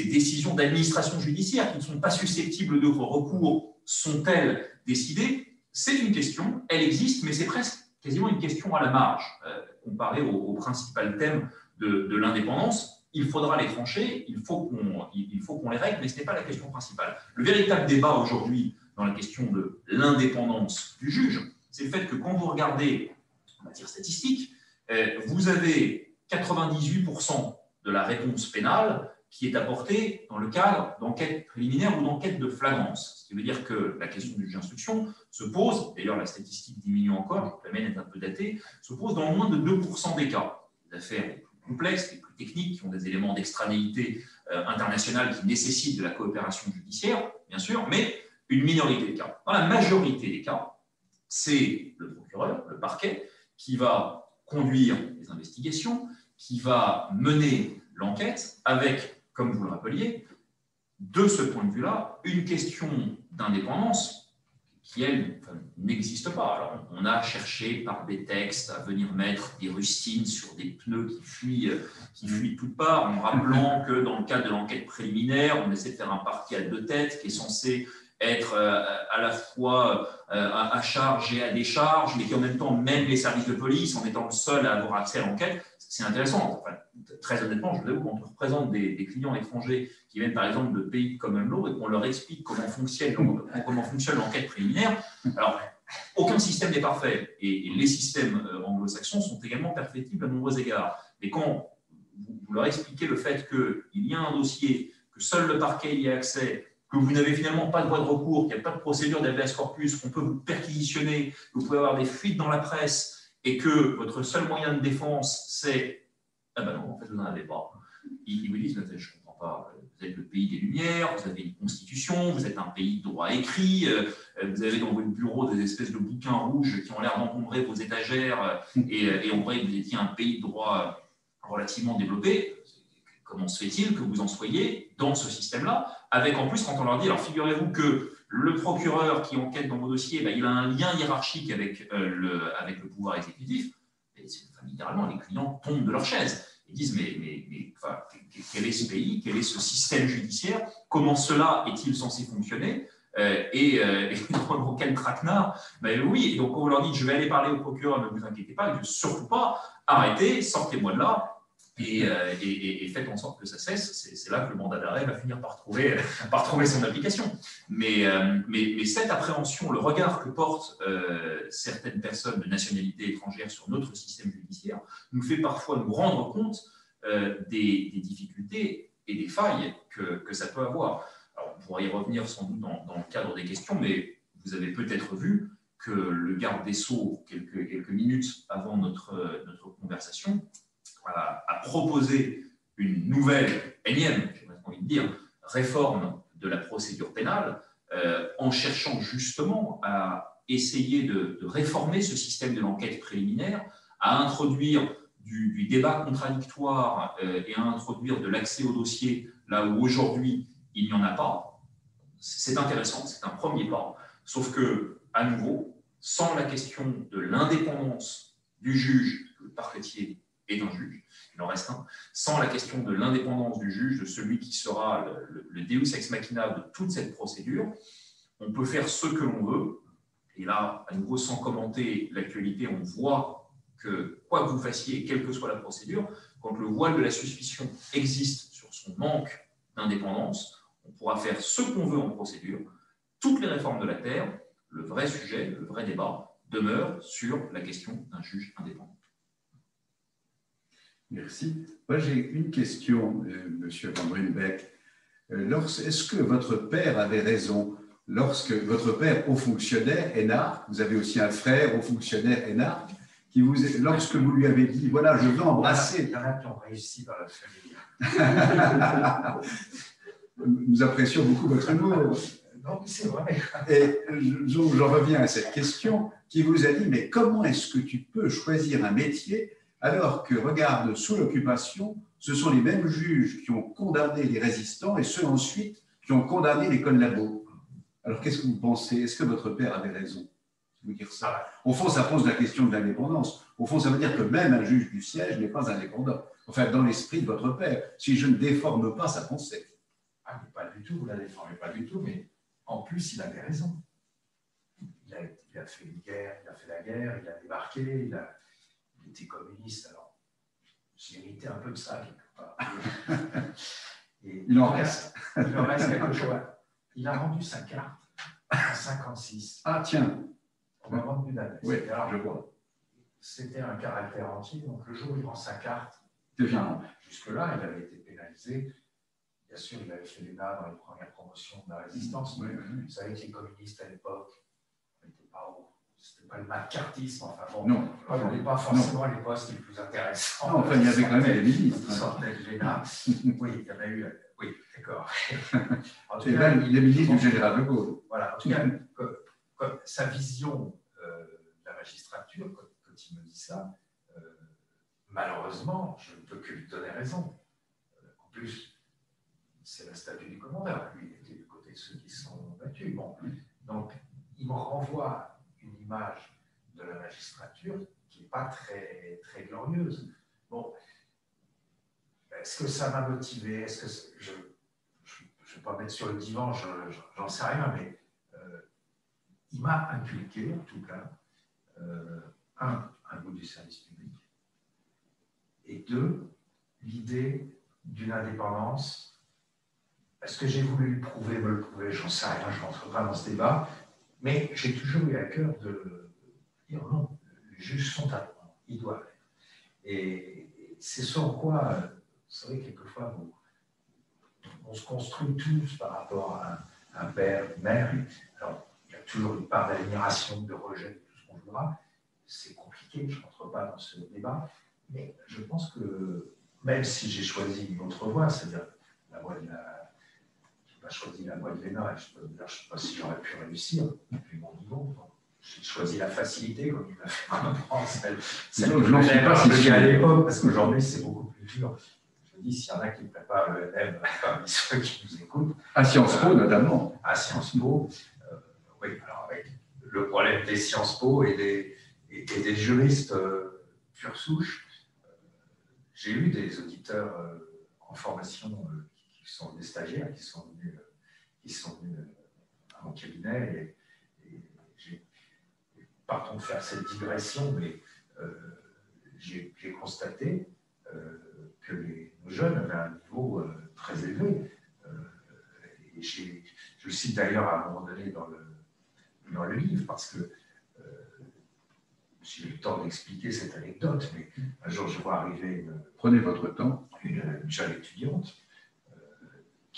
décisions d'administration judiciaire qui ne sont pas susceptibles de recours sont-elles décidées? C'est une question, elle existe, mais c'est presque quasiment une question à la marge, comparée au principal thème de l'indépendance. Il faudra les trancher, il faut qu'on les règle, mais ce n'est pas la question principale. Le véritable débat aujourd'hui dans la question de l'indépendance du juge, c'est le fait que quand vous regardez en matière statistique, vous avez 98% de la réponse pénale qui est apportée dans le cadre d'enquête préliminaire ou d'enquête de flagrance. Ce qui veut dire que la question du juge d'instruction se pose, d'ailleurs la statistique diminue encore, la mienne est un peu datée, se pose dans moins de 2% des cas. Les affaires les plus complexes, les plus techniques, qui ont des éléments d'extranéité internationale qui nécessitent de la coopération judiciaire, bien sûr, mais une minorité des cas. Dans la majorité des cas, c'est le procureur, le parquet, qui va conduire les investigations, qui va mener l'enquête avec, comme vous le rappeliez, de ce point de vue-là, une question d'indépendance qui, elle, n'existe pas. Alors, on a cherché par des textes à venir mettre des rustines sur des pneus qui fuient de toutes parts, en rappelant que dans le cadre de l'enquête préliminaire, on essaie de faire un parquet à deux têtes qui est censé être à la fois à charge et à décharge, mais qui en même temps mène les services de police en étant le seul à avoir accès à l'enquête. C'est intéressant. Enfin, très honnêtement, je vous avoue, quand on représente des clients étrangers qui viennent par exemple de pays de common law et qu'on leur explique comment fonctionne l'enquête préliminaire, alors aucun système n'est parfait et les systèmes anglo-saxons sont également perfectibles à nombreux égards. Mais quand vous leur expliquez le fait qu'il y a un dossier, que seul le parquet y a accès, que vous n'avez finalement pas de voie de recours, qu'il n'y a pas de procédure d'habeas corpus, qu'on peut vous perquisitionner, que vous pouvez avoir des fuites dans la presse et que votre seul moyen de défense, c'est « Ah ben non, en fait, vous n'en avez pas ». Ils vous disent « Je ne comprends pas, vous êtes le pays des Lumières, vous avez une constitution, vous êtes un pays de droit écrit, vous avez dans votre bureau des espèces de bouquins rouges qui ont l'air d'encombrer vos étagères et on croyait que vous étiez un pays de droit relativement développé. Comment se fait-il que vous en soyez dans ce système-là » Avec en plus, quand on leur dit, alors figurez-vous que le procureur qui enquête dans vos dossiers, il a un lien hiérarchique avec le pouvoir exécutif, et littéralement, les clients tombent de leur chaise. Ils disent, mais quel est ce pays, quel est ce système judiciaire, comment cela est-il censé fonctionner et dans quel traquenard? Oui, et donc on leur dit, je vais aller parler au procureur, ne vous inquiétez pas, surtout pas, arrêtez, sortez-moi de là. Et faites en sorte que ça cesse. C'est là que le mandat d'arrêt va finir par trouver son application. Mais cette appréhension, le regard que portent certaines personnes de nationalité étrangère sur notre système judiciaire nous fait parfois nous rendre compte des difficultés et des failles que ça peut avoir. Alors, on pourra y revenir sans doute dans le cadre des questions, mais vous avez peut-être vu que le garde des Sceaux, quelques minutes avant notre conversation, a proposé une nouvelle, énième, j'ai envie de dire, réforme de la procédure pénale en cherchant justement à essayer de réformer ce système de l'enquête préliminaire, à introduire du débat contradictoire et à introduire de l'accès au dossier là où aujourd'hui il n'y en a pas. C'est intéressant, c'est un premier pas, sauf que, à nouveau, sans la question de l'indépendance du juge, le parquetier et d'un juge, il en reste un, sans la question de l'indépendance du juge, de celui qui sera le deus ex machina de toute cette procédure, on peut faire ce que l'on veut, et là, à nouveau, sans commenter l'actualité, on voit que quoi que vous fassiez, quelle que soit la procédure, quand le voile de la suspicion existe sur son manque d'indépendance, on pourra faire ce qu'on veut en procédure. Toutes les réformes de la Terre, le vrai sujet, le vrai débat, demeure sur la question d'un juge indépendant. Merci. Moi, j'ai une question, Monsieur Van Ruymbeck. Est-ce que votre père avait raison lorsque votre père, haut fonctionnaire, énarque, vous avez aussi un frère, haut fonctionnaire, énarque, lorsque vous lui avez dit, voilà, je veux embrasser… Il y en a qui ont réussi dans la famille. Nous apprécions beaucoup votre humour. Non, c'est vrai. Et j'en reviens à cette question qui vous a dit, mais comment est-ce que tu peux choisir un métier Alors que, regarde, sous l'occupation, ce sont les mêmes juges qui ont condamné les résistants et ceux ensuite qui ont condamné les collabos. Alors, qu'est-ce que vous pensez? Est-ce que votre père avait raison? Vous dire ça. Au fond, ça pose la question de l'indépendance. Au fond, ça veut dire que même un juge du siège n'est pas indépendant. Enfin, dans l'esprit de votre père, si je ne déforme pas sa pensée. Ah, mais pas du tout, vous ne la déformez pas du tout, mais en plus, il avait raison. Il a fait une guerre, il a fait la guerre, il a débarqué, il était communiste, alors j'ai hérité un peu de ça quelque part. Et il en reste. Il en reste quelque chose. Il a rendu sa carte en 1956. Ah, tiens. Au moment de Budapest. Oui, alors, je vois. C'était un caractère entier, donc le jour où il rend sa carte, jusque-là, il avait été pénalisé. Bien sûr, il avait fait l'ENA dans les premières promotions de la résistance. Oui. Vous savez que les communistes à l'époque n'étaient pas haut. C'était pas le macartisme, enfin bon, non, on n'avait pas forcément les postes les plus intéressants. Non, enfin, il y avait quand même des ministres. Sortait de l'ENA. Oui, il y en a eu. Oui, d'accord. C'est même les ministres du général de Gaulle. Voilà, en tout cas, sa vision de la magistrature, quand il me dit ça, malheureusement, je ne peux que lui donner raison. En plus, c'est la statue du commandeur. Lui, il était du côté de ceux qui se sont battus. Bon. Donc, il me renvoie une image de la magistrature qui n'est pas très, très glorieuse. Bon, est-ce que ça m'a motivé? Est-ce que je ne vais pas mettre sur le divan, j'en sais rien, mais il m'a inculqué, en tout cas, un goût du service public, et deux, l'idée d'une indépendance. Est-ce que j'ai voulu le prouver, me le prouver? J'en sais rien, je ne rentre pas dans ce débat, mais j'ai toujours eu à cœur de dire non, les juges sont indépendants, ils doivent l'être. Et c'est sur quoi, vous savez, quelquefois, on se construit tous par rapport à un père, une mère. Alors, il y a toujours une part d'admiration, de rejet, de tout ce qu'on voudra. C'est compliqué, je ne rentre pas dans ce débat, mais je pense que même si j'ai choisi une autre voie, c'est-à-dire la voie de la... Je n'ai pas choisi la voie de l'ENA, je ne sais pas si j'aurais pu réussir, depuis mon niveau. J'ai choisi la facilité, comme il m'a fait comprendre. Je n'en suis pas si sûr à l'époque, parce qu'aujourd'hui, c'est beaucoup plus dur. Je dis, s'il y en a qui préparent le NEM, parmi ceux qui nous écoutent. À Sciences Po, notamment. À Sciences Po. Oui, alors avec le problème des Sciences Po et des juristes pure souche, j'ai eu des auditeurs en formation qui sont des stagiaires, qui sont venus à mon cabinet et partons de faire cette digression, mais j'ai constaté que nos jeunes avaient un niveau très élevé. Et je le cite d'ailleurs à un moment donné dans le livre, parce que j'ai eu le temps d'expliquer cette anecdote, mais un jour je vois arriver Prenez votre temps. Une jeune étudiante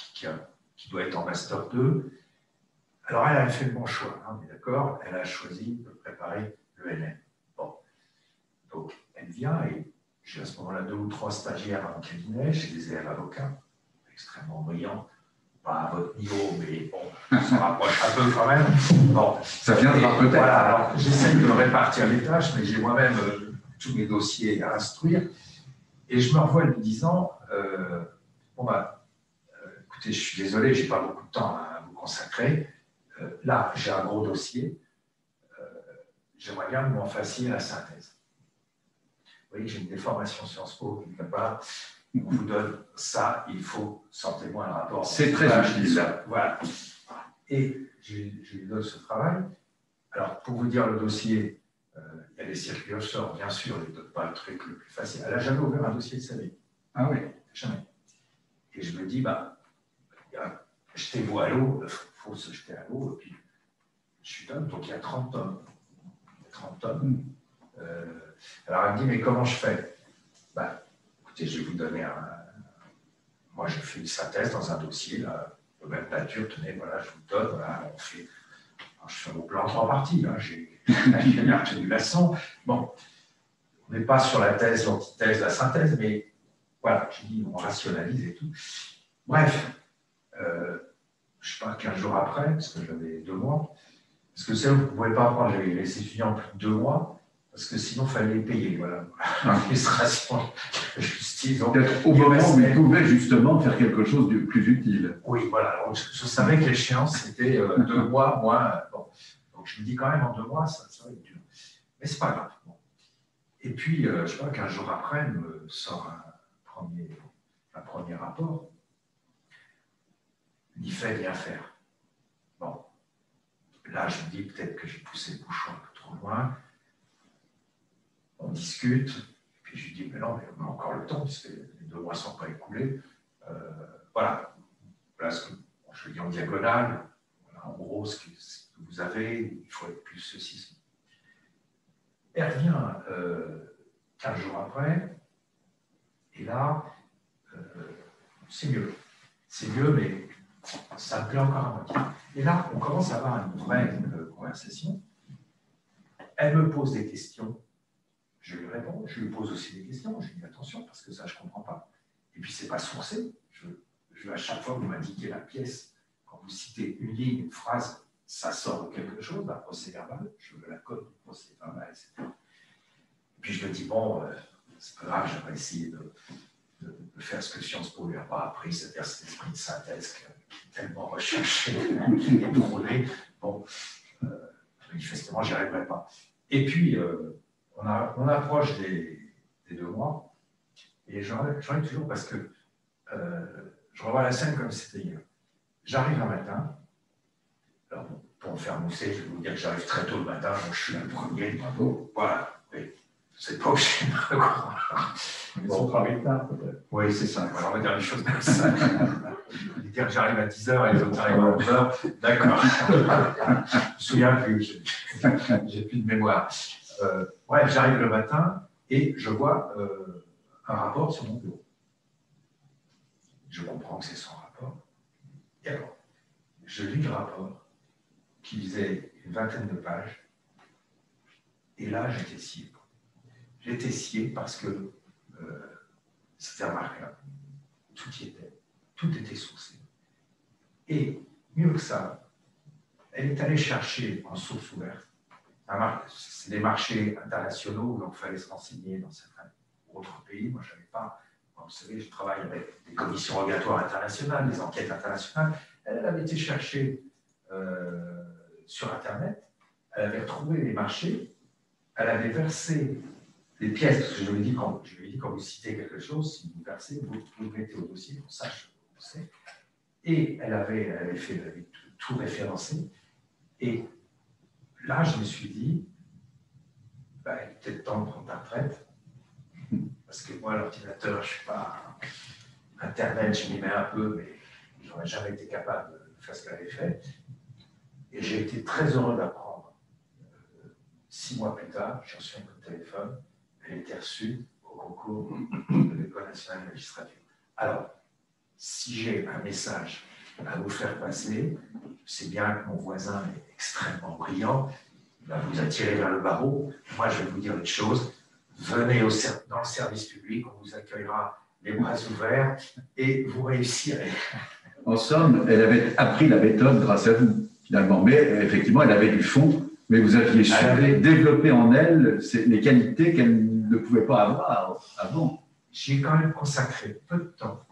qui doit être en Master 2. Alors elle a fait le bon choix, hein, mais d'accord, elle a choisi de préparer le LM. Bon, donc elle vient et j'ai à ce moment-là 2 ou 3 stagiaires à mon cabinet, j'ai des élèves avocats, extrêmement brillants, pas à votre niveau, mais bon, on se rapproche un peu quand même. Bon, ça viendra peut-être. Voilà, alors j'essaye de répartir les tâches, mais j'ai moi-même tous mes dossiers à instruire. Et je me revois lui disant, écoutez, je suis désolé, je n'ai pas beaucoup de temps à vous consacrer. Là, j'ai un gros dossier. J'aimerais bien que vous m'en fassiez la synthèse. Vous voyez, j'ai une déformation Sciences Po quelque part. On vous donne ça, il faut, sortez-moi un rapport. C'est très utile. Voilà. Et je lui donne ce travail. Alors, pour vous dire le dossier, il y a des circuits offshore, bien sûr, il ne donne pas le truc le plus facile. Elle n'a jamais ouvert un dossier de sa vie. Ah oui. Jamais. Et je me dis, jetez-vous à l'eau, il faut se jeter à l'eau, et puis je lui donne, donc il y a 30 tonnes. 30 tonnes. Alors elle me dit, mais comment je fais? Écoutez, je vais vous donner moi, je fais une synthèse dans un dossier, là, de même nature, tenez, voilà, je vous donne, voilà, on fait. Alors, je fais mon plan en 3 parties, hein, j'ai bien retenu la leçon. Bon, on n'est pas sur la thèse, l'antithèse, la synthèse, mais voilà, j'ai dit, on rationalise et tout. Bref, je ne sais pas, 15 jours après, parce que j'avais 2 mois, parce que vous ne pouvez pas prendre les étudiants plus de 2 mois, parce que sinon, il fallait les payer. Voilà. L'administration de justice. Peut-être au moment où il pouvait justement faire quelque chose de plus utile. Oui, voilà. Alors, je savais que l'échéance, c'était 2 mois, moi. Bon. Donc, je me dis quand même, en 2 mois, ça va être dur. Mais c'est pas grave. Bon. Et puis, je sais pas, 15 jours après, il me sort un premier rapport. Ni fait, ni à faire. Bon. Là, je me dis peut-être que j'ai poussé le bouchon un peu trop loin. On discute. Et puis, je lui dis, mais non, mais on a encore le temps, puisque les 2 mois ne sont pas écoulés. Voilà. Là, je le dis en diagonale. Voilà, en gros, ce que vous avez, il faut être plus ceci. Elle revient 15 jours après. Et là, c'est mieux. C'est mieux, mais ça me plaît encore à moitié. Et là, on commence à avoir une vraie conversation. Elle me pose des questions. Je lui réponds. Je lui pose aussi des questions. Je lui dis attention, parce que ça, je ne comprends pas. Et puis, ce n'est pas sourcé. À chaque fois que vous m'indiquez la pièce, quand vous citez une ligne, une phrase, ça sort de quelque chose, d'un procès verbal. Je veux la code du procès verbal, etc. Et puis, je me dis, bon, c'est pas grave, j'aimerais essayer de faire ce que Sciences Po lui a pas appris, c'est-à-dire cet esprit de synthèse qui est tellement recherché, qui est prôné. Bon, manifestement, j'y arriverai pas. Et puis, on approche des 2 mois, et j'en ai toujours parce que je revois la scène comme c'était hier. J'arrive un matin, alors pour me faire mousser, je vais vous dire que j'arrive très tôt le matin, donc je suis le premier, bravo. Voilà, oui. C'est pas obligé de me croire. Ils sont travaillés tard, peut-être. Oui, c'est ça. Alors, on va dire les choses comme ça. Je vais dire que j'arrive à 10h et les autres arrivent à 11h. D'accord. Je me souviens plus. J'ai plus de mémoire. Bref, j'arrive le matin et je vois un rapport sur mon bureau. Je comprends que c'est son rapport. Et alors, je lis le rapport qui faisait une 20aine de pages. Et là, j'étais scié. J'étais scié parce que c'était remarquable. Tout y était. Tout était sourcé. Et mieux que ça, elle est allée chercher en source ouverte. C'est des marchés internationaux où il fallait se renseigner dans certains autres pays. Moi, je ne savais pas. Vous savez, je travaille avec des commissions rogatoires internationales, des enquêtes internationales. Elle avait été chercher sur Internet. Elle avait retrouvé les marchés. Elle avait versé les pièces, parce que je lui ai dit, quand vous citez quelque chose, si vous versez, vous le mettez au dossier, qu'on sache où c'est. Et elle avait tout référencé. Et là, je me suis dit, il est peut-être temps de prendre ta retraite. Parce que moi, l'ordinateur, je ne suis pas Internet, je m'y mets un peu, mais je n'aurais jamais été capable de faire ce qu'elle avait fait. Et j'ai été très heureux d'apprendre. 6 mois plus tard, j'ai reçu un coup de téléphone. Elle était reçue au concours de l'École nationale de magistrature. Alors, si j'ai un message à vous faire passer, c'est bien que mon voisin est extrêmement brillant, il va vous attirer vers le barreau. Moi, je vais vous dire une chose, venez dans le service public, on vous accueillera les bras ouverts et vous réussirez. En somme, elle avait appris la méthode grâce à vous, finalement. Mais effectivement, elle avait du fond, mais vous aviez su développer en elle les qualités qu'elle ne pouvait pas avoir avant. J'ai quand même consacré peu de temps,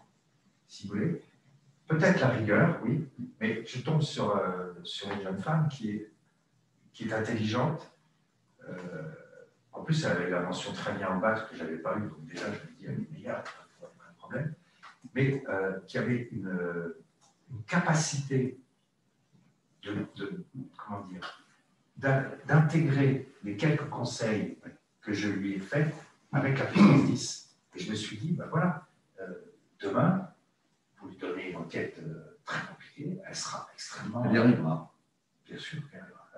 si vous voulez. Peut-être la rigueur, oui, mais je tombe sur une jeune femme qui est intelligente. En plus, elle avait la mention très bien en maths que je n'avais pas eu, donc déjà, je me dis, elle est meilleure, pas de problème. Mais qui avait une capacité d'intégrer les quelques conseils que je lui ai faits avec la puissance 10. Et je me suis dit, voilà, demain, vous lui donnez une enquête très compliquée, elle sera extrêmement... Elle y arrivera. Bien sûr qu'elle arrivera.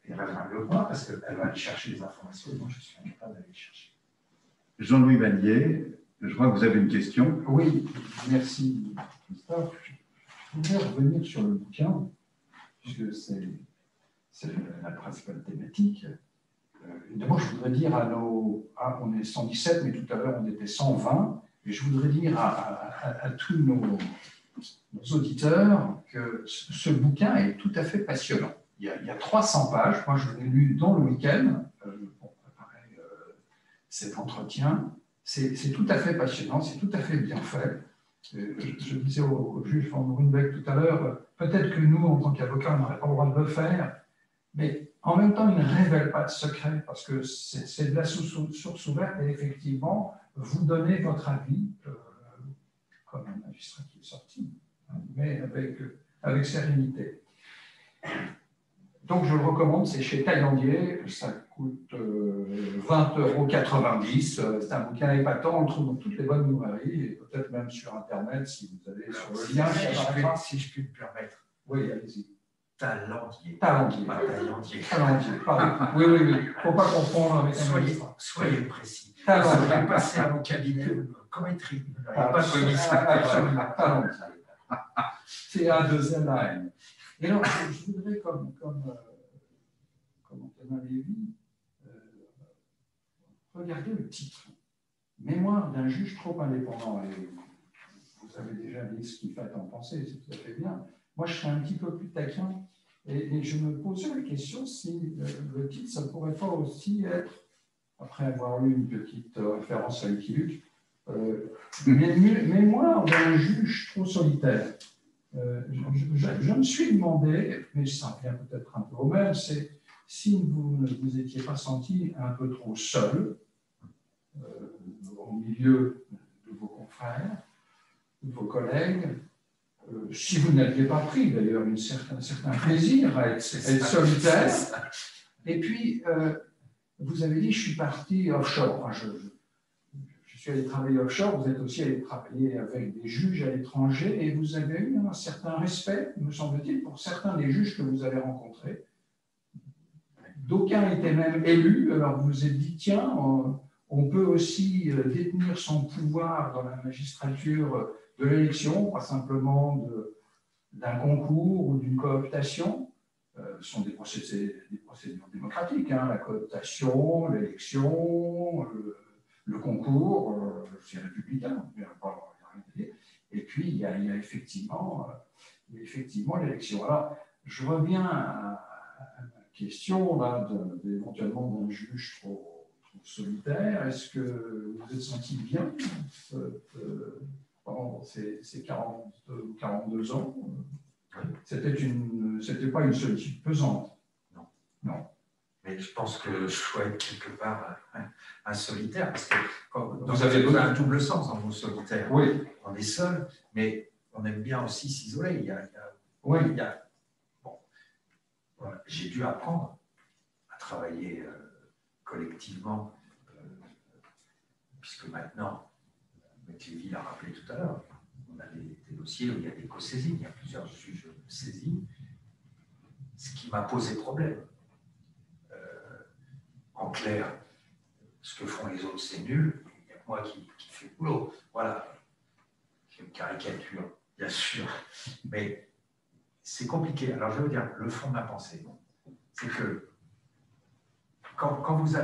Elle arrivera mieux que moi parce qu'elle va aller chercher des informations et moi, je suis incapable d'aller les chercher. Jean-Louis Vanier, je crois que vous avez une question. Oui, merci Christophe. Je voudrais revenir sur le bouquin, puisque c'est la principale thématique. D'abord, je voudrais dire on est 117, mais tout à l'heure on était 120, et je voudrais dire à tous nos auditeurs que ce bouquin est tout à fait passionnant. Il y a 300 pages, moi je l'ai lu dans le week-end, pour préparer cet entretien. C'est tout à fait passionnant, c'est tout à fait bien fait. Je disais au juge Van Ruynbeck tout à l'heure, peut-être que nous, en tant qu'avocats, on n'aurait pas le droit de le faire, mais en même temps, il ne révèle pas de secret, parce que c'est de la source ouverte, et effectivement, vous donnez votre avis, comme un magistrat qui est sorti, mais avec sérénité. Donc, je le recommande, c'est chez Taillandier, ça coûte 20,90 €. C'est un bouquin épatant, on le trouve dans toutes les bonnes librairies, et peut-être même sur Internet, si vous allez sur le lien. Si je puis me permettre. Oui, allez-y. Taillandier. Taillandier. Pas Taillandier. Taillandier, pardon. Oui. Il ne faut pas confondre avec un magistrat. Soyez précis. Taillandier. Vous allez passer à mon cabinet, commettrie. Pas de police. Absolument, Taillandier. T-A-2-L-A-N. Et alors, je voudrais, comme Antonin Lévy, regarder le titre. Mémoire d'un juge trop indépendant. Et vous avez déjà dit ce qu'il fallait en penser, c'est tout à fait bien. Moi, je serais un petit peu plus taquin et je me posais la question si le titre, ça ne pourrait pas aussi être, après avoir lu une petite référence à Lucky Luke, mémoire d'un juge trop solitaire. Je me suis demandé, mais ça revient peut-être un peu au même, c'est si vous ne vous étiez pas senti un peu trop seul au milieu de vos confrères, de vos collègues, si vous n'aviez pas pris d'ailleurs un certain plaisir à être solitaire, et puis vous avez dit je suis parti offshore. Enfin, je suis allé travailler offshore, vous êtes aussi allé travailler avec des juges à l'étranger et vous avez eu un certain respect, me semble-t-il, pour certains des juges que vous avez rencontrés. D'aucuns étaient même élus, alors vous vous êtes dit, tiens, on peut aussi détenir son pouvoir dans la magistrature de l'élection, pas simplement d'un concours ou d'une cooptation. Ce sont des procédures démocratiques, hein, la cooptation, l'élection, le concours, c'est républicain, il n'y a pas rien à dire. Et puis, il y a effectivement l'élection. Alors, je reviens à la question là, éventuellement d'un juge trop solitaire. Est-ce que vous êtes senti bien pendant ces 42 ans? C'était pas une solitude pesante. Non. Mais je pense que je dois être quelque part un solitaire, parce que vous avez un double sens dans le mot solitaire. Oui. On est seul, mais on aime bien aussi s'isoler. Bon, voilà. J'ai dû apprendre à travailler collectivement, puisque maintenant, M. Lévy l'a rappelé tout à l'heure, on a des dossiers où il y a des co-saisines, il y a plusieurs juges saisis, ce qui m'a posé problème. En clair, ce que font les autres, c'est nul. Il y a que moi qui fais le boulot. Voilà. C'est une caricature, bien sûr. Mais c'est compliqué. Alors, je veux dire, le fond de ma pensée, c'est que quand vous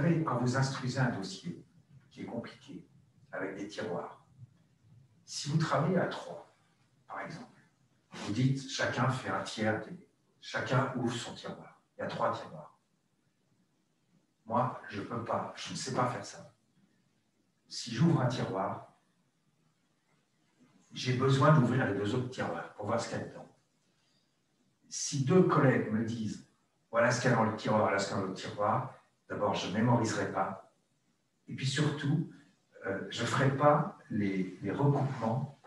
instruisez un dossier qui est compliqué, avec des tiroirs, si vous travaillez à 3, par exemple, vous dites, chacun fait un tiers, chacun ouvre son tiroir. Il y a 3 tiroirs. Moi, je ne sais pas faire ça. Si j'ouvre un tiroir, j'ai besoin d'ouvrir les 2 autres tiroirs pour voir ce qu'il y a dedans. Si 2 collègues me disent, voilà ce qu'il y a dans le tiroir, voilà ce qu'il y a dans le tiroir, d'abord, je ne mémoriserai pas. Et puis surtout, je ne ferai pas les recoupements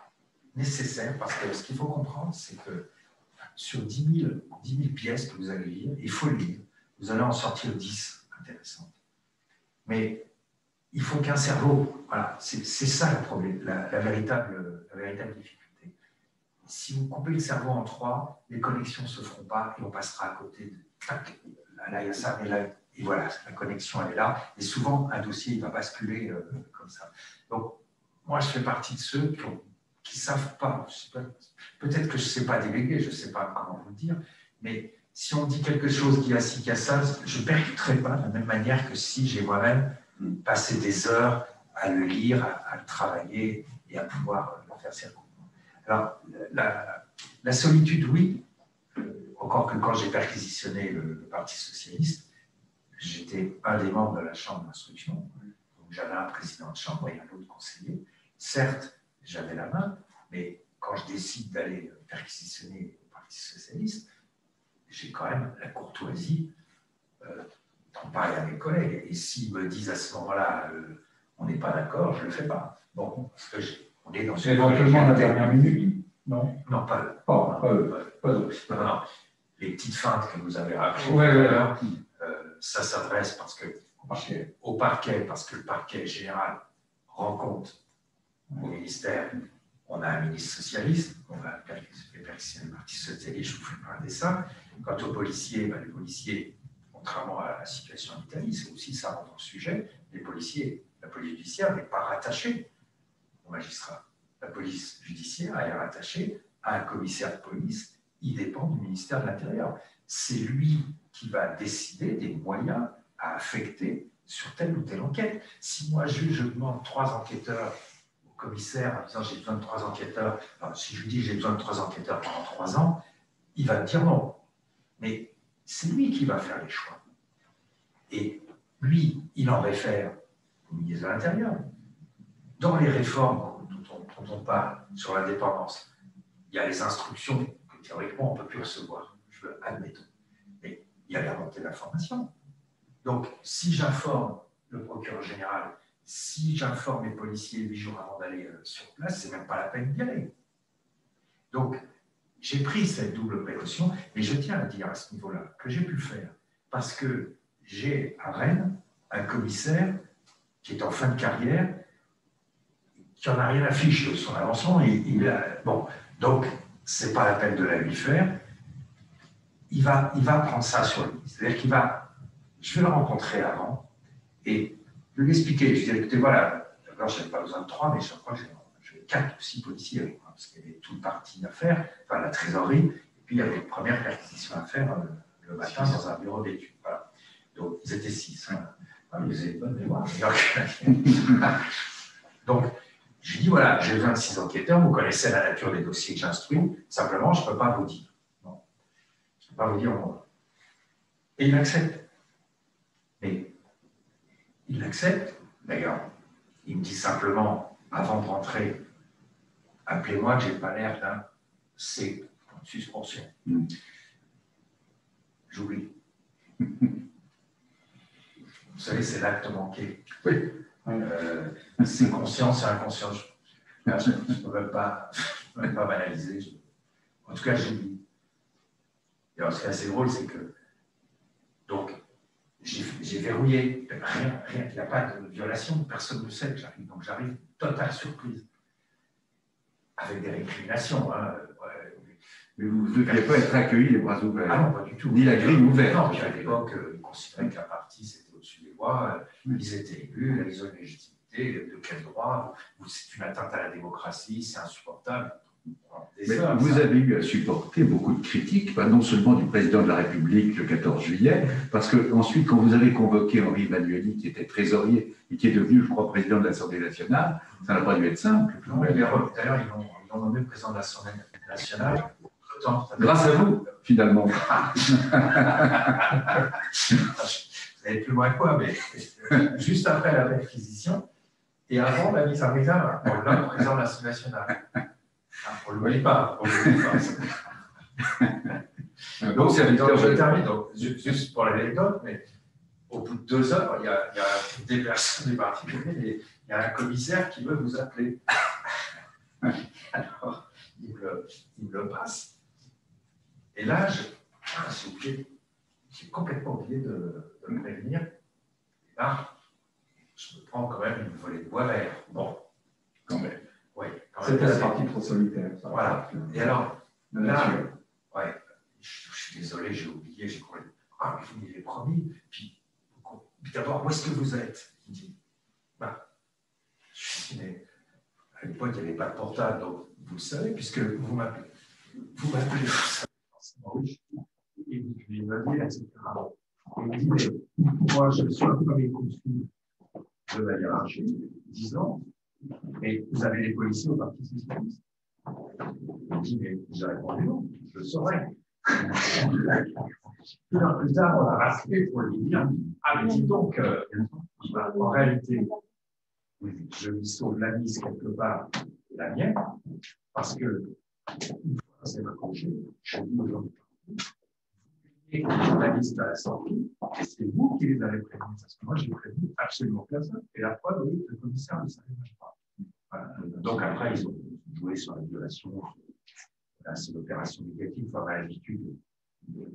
nécessaires, parce que ce qu'il faut comprendre, c'est que sur 10 000 pièces que vous allez lire, il faut le lire, vous allez en sortir 10. Intéressante. Mais il faut qu'un cerveau, voilà, c'est ça le problème, la véritable difficulté. Si vous coupez le cerveau en 3, les connexions ne se feront pas et on passera à côté de là il y a ça, et voilà, la connexion elle est là. Et souvent, un dossier il va basculer comme ça. Donc, moi, je fais partie de ceux qui ne savent pas, peut-être que je ne sais pas déléguer, je ne sais pas comment vous le dire, mais si on dit quelque chose qui a ci, qui a ça, je ne percuterai pas de la même manière que si j'ai moi-même passé des heures à le lire, à le travailler et à pouvoir le faire circuler. Alors, la solitude, oui, encore que quand j'ai perquisitionné le Parti socialiste, j'étais un des membres de la Chambre d'instruction, donc j'avais un président de chambre et un autre conseiller. Certes, j'avais la main, mais quand je décide d'aller perquisitionner au Parti socialiste, j'ai quand même la courtoisie d'en parler à mes collègues. Et s'ils me disent à ce moment-là, on n'est pas d'accord, je ne le fais pas. Bon, parce que on est dans une éventuellement la dernière minute, non? Non, pas Non. Les petites feintes que vous avez rappelées Ouais, tout à ouais. l'heure, ça s'adresse au parquet, parce que le parquet général rend compte au ministère. On a un ministre socialiste, on va perquisitionner le Parti socialiste, je vous fais parler de ça. Quant aux policiers, les policiers, contrairement à la situation en Italie, c'est aussi ça dans le sujet, les policiers, la police judiciaire n'est pas rattachée aux magistrats. La police judiciaire est rattachée à un commissaire de police, il dépend du ministère de l'Intérieur. C'est lui qui va décider des moyens à affecter sur telle ou telle enquête. Si moi, juge, je demande 3 enquêteurs au commissaire en disant j'ai besoin de 3 enquêteurs, enfin, si je lui dis j'ai besoin de 3 enquêteurs pendant 3 ans, il va me dire non. Mais c'est lui qui va faire les choix. Et lui, il en réfère au ministre de l'Intérieur. Dans les réformes dont on parle sur l'indépendance, il y a les instructions que théoriquement on ne peut plus recevoir, admettons. Mais il y a la montée d'information. Donc, si j'informe le procureur général, si j'informe les policiers 8 jours avant d'aller sur place, c'est même pas la peine d'y aller. Donc, j'ai pris cette double précaution, mais je tiens à dire à ce niveau-là que j'ai pu le faire parce que j'ai à Rennes un commissaire qui est en fin de carrière, qui n'en a rien à fiche de son avancement. Bon, donc, ce n'est pas la peine de la lui faire. Il va prendre ça sur lui. C'est-à-dire je vais le rencontrer avant et je vais lui expliquer. Je vais dire, écoutez, voilà, d'abord, je n'avais pas besoin de 3, mais je crois que j'ai 4 ou 6 policiers avec moi, parce qu'il y avait tout le parti à faire, enfin la trésorerie, et puis il y avait une première perquisition à faire le matin dans un bureau d'études. Voilà. Donc, ils étaient 6. Hein. Ils avaient une bonne mémoire. Donc, je lui dis, voilà, j'ai besoin de 6 enquêteurs, vous connaissez la nature des dossiers que j'instruis, simplement, je ne peux pas vous dire. Non. Je ne peux pas vous dire moi. Et il accepte. Mais il l'accepte, d'ailleurs. Il me dit simplement, avant de rentrer, appelez-moi que je n'ai pas l'air d'un C, en suspension. J'oublie. Vous savez, c'est l'acte manqué. Oui. C'est conscient, c'est inconscient. Je ne peux même pas banaliser. En tout cas, j'ai dit. Et alors, ce qui est assez drôle, c'est que donc, j'ai verrouillé. Rien, il n'y a pas de violation, personne ne sait que j'arrive. Donc, j'arrive totale surprise. Avec des récriminations. Hein. Mais vous ne deviez pas être accueilli les bras ouverts. Ah non, pas du tout. Ni la grille ouverte. Non, puis à l'époque, ils considéraient que la partie, c'était au-dessus des lois. Ils étaient élus, ils ont une légitimité. De quel droit? C'est une atteinte à la démocratie, c'est insupportable. Mais vous avez eu à supporter beaucoup de critiques, non seulement du président de la République le 14 juillet, parce qu'ensuite, quand vous avez convoqué Henri Emmanuelli, qui était trésorier et qui est devenu, je crois, président de l'Assemblée nationale, ça n'a pas dû être simple. D'ailleurs, ils l'ont nommé président de l'Assemblée nationale. Grâce à vous, finalement. Vous n'avez plus loin que quoi, mais juste après la perquisition et avant la mise en examen, on l'a président de l'Assemblée nationale. On ne l'oublie pas. Donc, je termine. Donc, juste pour l'anecdote, mais au bout de 2 heures, il y a des personnes du parti et il y a un commissaire qui veut vous appeler. Alors, il me le passe. Et là, j'ai complètement oublié de me prévenir. Et là, je me prends quand même une volée de bois vert. Bon, quand même. Oui, c'était la partie trop solitaire. Ça. Voilà. Et alors, là, ouais, je suis désolé, j'ai oublié, j'ai complètement. Ah, mais vous m'avez promis. Puis d'abord, où est-ce que vous êtes? Il dit, je dis, mais à l'époque, il n'y avait pas de portable, donc vous le savez, puisque vous m'appelez. Vous m'appelez, oui. Et il me dit, etc. Il me dit, mais moi, je suis le premier consul de la hiérarchie, 10 ans, et vous avez les policiers au Parti socialiste. Il me dit, mais j'ai répondu non, je le saurais. Une heure plus tard, on a rappelé pour lui dire, ah, mais dis donc, en réalité, je lui sauve la mise quelque part, la mienne, parce que, une fois c'est ma congé, je dis aujourd'hui, et la liste à la sortie, et c'est vous qui les avez prévenus, parce que moi, j'ai prévenu absolument personne. Et la preuve, oui, le commissaire ne savait même pas. Voilà. Donc après, ils ont joué sur la violation. Là, c'est l'opération négative, enfin, à l'habitude de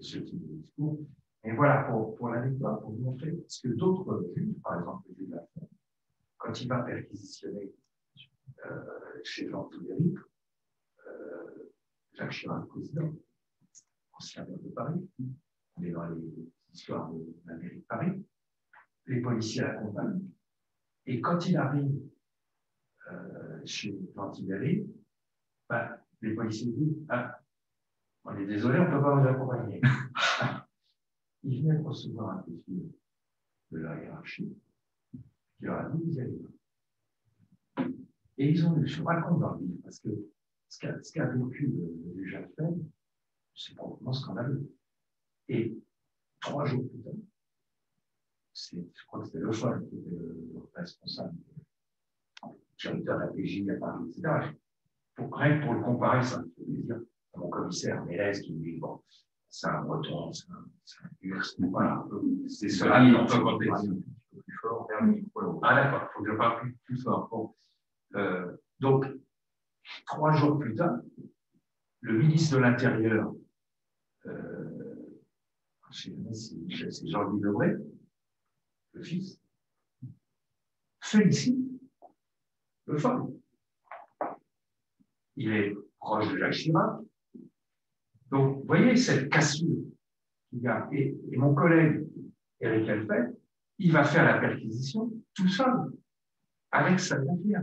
ce type de discours. Et voilà, pour l'anecdote, pour vous montrer, parce que d'autres juges, par exemple, le juge Lafont, quand il va perquisitionner chez Jean Toubéry, Jacques Chirac, président, ancien maire de Paris, on est dans les histoires de la mairie de Paris, les policiers l'accompagnent, et quand il arrive chez Jean Toubéry, ben, les policiers disent « Ah, on est désolé, on ne peut pas vous accompagner. » Ils venaient recevoir un coup de fil de la hiérarchie qui leur a dit « Vous y allez pas. » Et ils ont eu, je raconte dans le livre, parce que ce qu'a vécu le juge Alphen, c'est probablement scandaleux. Et 3 jours plus tard, je crois que c'était Le Foll qui était le responsable, directeur de la PJ à Paris, etc. Rien que pour le comparer, ça me fait plaisir. Mon commissaire Mélez qui me dit bon, c'est un breton, c'est un Urs, voilà, c'est cela, on peut compter un petit peu plus fort vers le micro. Ah d'accord, il faut que je parle plus fort. Bon. Donc, 3 jours plus tard, le ministre de l'Intérieur, je ne sais pas si c'est Jean-Louis Debré, le fils, félicite Le Foll. Il est proche de Jacques Chirac. Donc, vous voyez cette cassure qu'il y a. Et mon collègue Éric Alphen, il va faire la perquisition tout seul, avec sa confrère.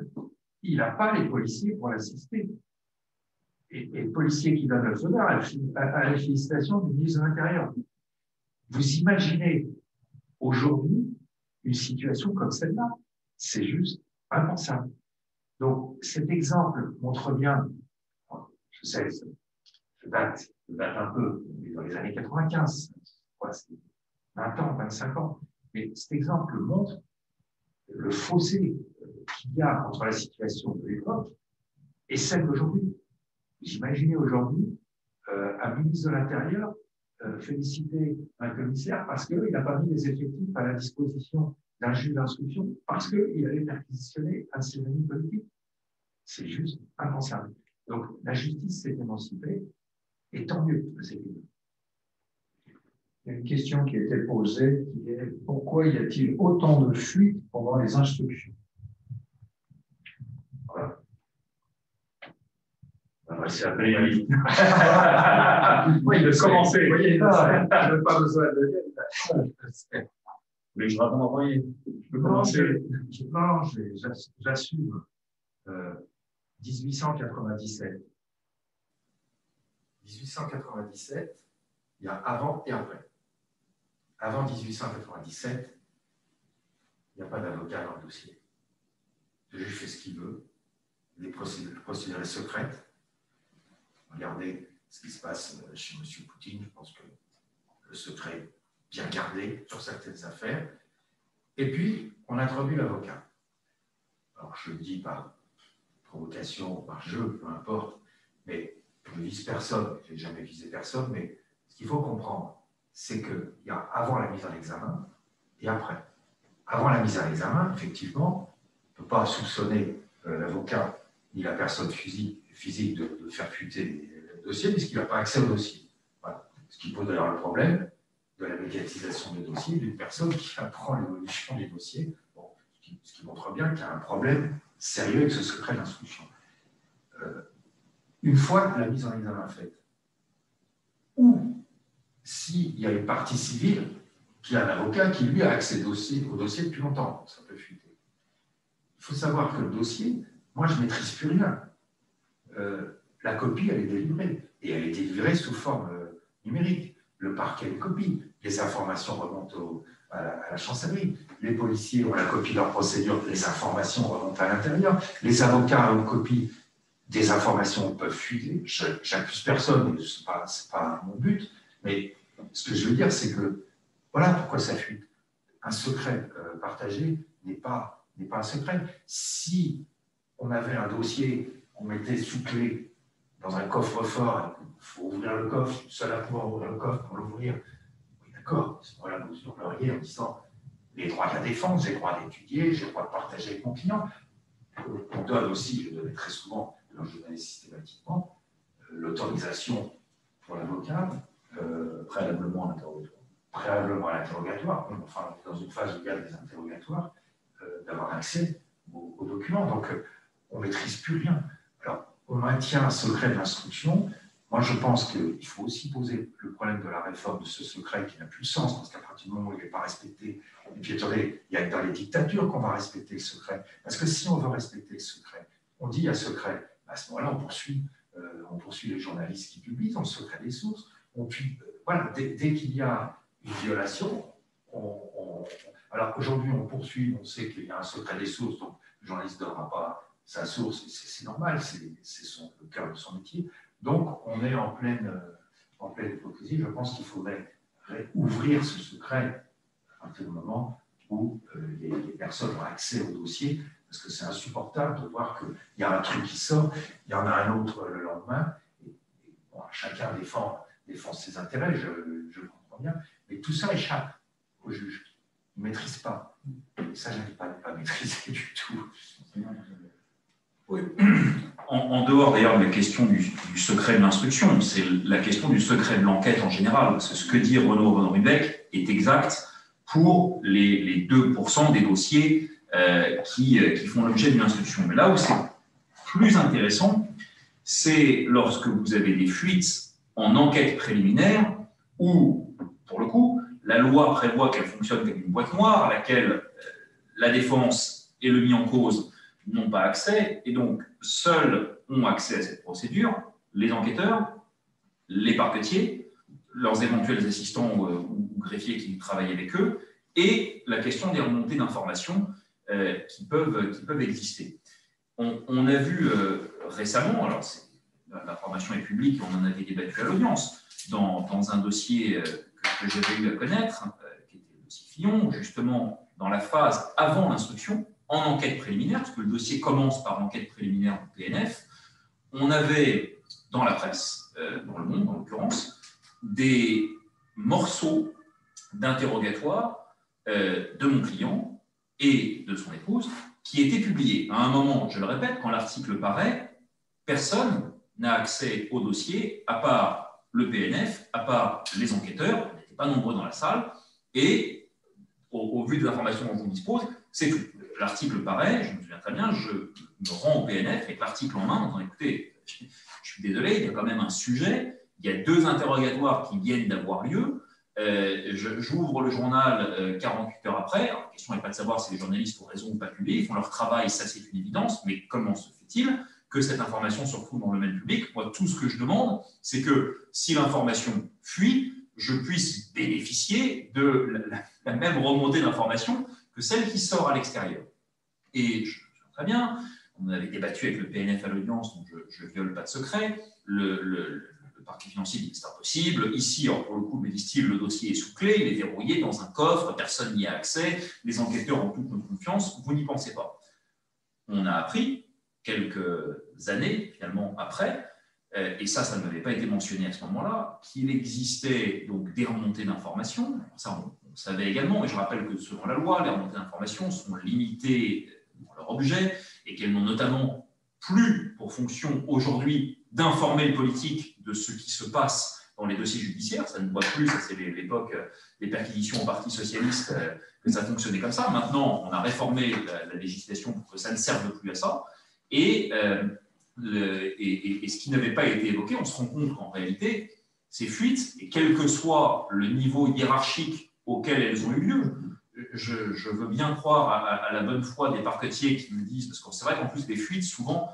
Il n'a pas les policiers pour l'assister. Et le policier qui donne le feu vert à la félicitation du ministre de l'Intérieur. Vous imaginez aujourd'hui une situation comme celle-là. C'est juste impensable. Donc, cet exemple montre bien, je sais, je date un peu, dans les années 95, c'est 20 ans, 25 ans, mais cet exemple montre le fossé qu'il y a entre la situation de l'époque et celle d'aujourd'hui. Vous imaginez aujourd'hui un ministre de l'Intérieur féliciter un commissaire parce qu'il n'a pas mis les effectifs à la disposition d'un juge d'instruction parce qu'il avait perquisitionné un cérémonie politique. C'est juste impensable. Donc, la justice s'est émancipée, et tant mieux que c'est mieux. Il y a une question qui a été posée, qui est pourquoi y a-t-il autant de fuites pendant les instructions? Voilà. C'est un peu vite. Oui, de commencer. Vous voyez, je n'ai pas besoin de dire. Mais je vais vous envoyer. Je peux commencer. Non, j'assume. 1897. 1897, il y a avant et après. Avant 1897, il n'y a pas d'avocat dans le dossier. Le juge fait ce qu'il veut. Les procédures sont secrètes. Regardez ce qui se passe chez M. Poutine. Je pense que le secret est bien gardé sur certaines affaires. Et puis, on introduit l'avocat. Alors, je le dis par provocation, par jeu, peu importe, mais je ne vise personne, je n'ai jamais visé personne, mais ce qu'il faut comprendre, c'est qu'il y a avant la mise en examen et après. Avant la mise en examen, effectivement, on ne peut pas soupçonner l'avocat ni la personne physique de faire fuiter le dossier, puisqu'il n'a pas accès au dossier. Voilà. Ce qui pose d'ailleurs le problème de la médiatisation des dossiers d'une personne qui apprend l'évolution des dossiers, bon, ce qui montre bien qu'il y a un problème sérieux avec ce secret d'instruction. Une fois la mise en examen faite, ou s'il y a une partie civile qui a un avocat qui lui a accès au dossier depuis longtemps, ça peut fuiter. Il faut savoir que le dossier, moi je ne maîtrise plus rien. La copie, elle est délivrée, et elle est délivrée sous forme numérique. Le parquet a une copie, les informations remontent à la chancellerie, les policiers ont la copie de leur procédure, les informations remontent à l'intérieur, les avocats ont une copie des informations peuvent fuiter. J'accuse personne, ce n'est pas mon but, mais ce que je veux dire, c'est que voilà pourquoi ça fuite. Un secret partagé n'est pas n'est pas un secret. Si on avait un dossier qu'on mettait sous clé dans un coffre-fort, il faut ouvrir le coffre, seul à pouvoir ouvrir le coffre pour l'ouvrir, oui, d'accord, voilà, vous hurleriez en disant les droits de la défense, j'ai le droit d'étudier, j'ai le droit de partager avec mon client. On donne aussi, je donnais très souvent, je donnais systématiquement, l'autorisation pour l'avocat préalablement à l'interrogatoire. Préalablement à l'interrogatoire, enfin dans une phase où il y a des interrogatoires, d'avoir accès aux documents. Donc on ne maîtrise plus rien. Alors on maintient un secret de l'instruction. Moi je pense qu'il faut aussi poser le problème de la réforme de ce secret qui n'a plus de sens, parce qu'à partir du moment où il n'est pas respecté, et puis attendez, il y a que dans les dictatures qu'on va respecter le secret. Parce que si on veut respecter le secret, on dit il y a secret, à ce moment-là on poursuit les journalistes qui publient dans le secret des sources. Voilà, dès qu'il y a une violation, alors aujourd'hui on poursuit, on sait qu'il y a un secret des sources, donc le journaliste ne donnera pas sa source, c'est normal, c'est le cœur de son métier. Donc on est en pleine hypocrisie. Je pense qu'il faudrait ouvrir ce secret à partir du moment où les personnes ont accès au dossier, parce que c'est insupportable de voir qu'il y a un truc qui sort, il y en a un autre le lendemain, et bon, chacun défend ses intérêts, je le comprends bien, mais tout ça échappe au juge. Il ne maîtrise pas. Et ça, je n'arrive pas à maîtriser du tout. Oui. En dehors d'ailleurs de la question du secret de l'instruction, c'est la question du secret de l'enquête en général. C'est ce que dit Renaud von Ruymbeck est exact pour les 2% des dossiers qui font l'objet d'une instruction. Mais là où c'est plus intéressant, c'est lorsque vous avez des fuites en enquête préliminaire où, pour le coup, la loi prévoit qu'elle fonctionne comme une boîte noire à laquelle la défense et le mis en cause n'ont pas accès, et donc seuls ont accès à cette procédure les enquêteurs, les parquetiers, leurs éventuels assistants ou greffiers qui travaillent avec eux, et la question des remontées d'informations qui peuvent exister. On a vu récemment, alors l'information est publique, on en avait débattu à l'audience, dans un dossier que j'avais eu à connaître, qui était le dossier Fillon, justement dans la phase avant l'instruction, en enquête préliminaire, parce que le dossier commence par l'enquête préliminaire du PNF, on avait dans la presse, dans Le Monde en l'occurrence, des morceaux d'interrogatoire de mon client et de son épouse qui étaient publiés. À un moment, je le répète, quand l'article paraît, personne n'a accès au dossier, à part le PNF, à part les enquêteurs, on n'était pas nombreux dans la salle, et au vu de l'information dont on dispose, c'est tout. L'article paraît, je me souviens très bien, je me rends au PNF avec l'article en main, en disant écoutez, je suis désolé, il y a quand même un sujet, il y a 2 interrogatoires qui viennent d'avoir lieu, j'ouvre le journal 48 heures après, alors, la question n'est pas de savoir si les journalistes ont raison ou pas publié, ils font leur travail, ça c'est une évidence, mais comment se fait-il que cette information se retrouve dans le domaine public? Moi, tout ce que je demande, c'est que si l'information fuit, je puisse bénéficier de la même remontée d'informations que celle qui sort à l'extérieur. Et je sais très bien, on avait débattu avec le PNF à l'audience, donc je ne viole pas de secret. Le parquet financier dit que c'est impossible. Ici, alors pour le coup, me disent-ils, le dossier est sous clé, il est verrouillé dans un coffre, personne n'y a accès, les enquêteurs ont toute notre confiance, vous n'y pensez pas. On a appris, quelques années finalement après, et ça ne m'avait pas été mentionné à ce moment-là, qu'il existait donc des remontées d'informations. Ça, on savait également, mais je rappelle que selon la loi, les remontées d'informations sont limitées dans leur objet et qu'elles n'ont notamment plus pour fonction aujourd'hui d'informer le politique de ce qui se passe dans les dossiers judiciaires. Ça ne voit plus, ça c'est l'époque des perquisitions au Parti socialiste que ça fonctionnait comme ça. Maintenant, on a réformé la législation pour que ça ne serve plus à ça. Et ce qui n'avait pas été évoqué, on se rend compte qu'en réalité, ces fuites, et quel que soit le niveau hiérarchique auquel elles ont eu lieu, je veux bien croire à la bonne foi des parquetiers qui me disent, parce que c'est vrai qu'en plus les fuites souvent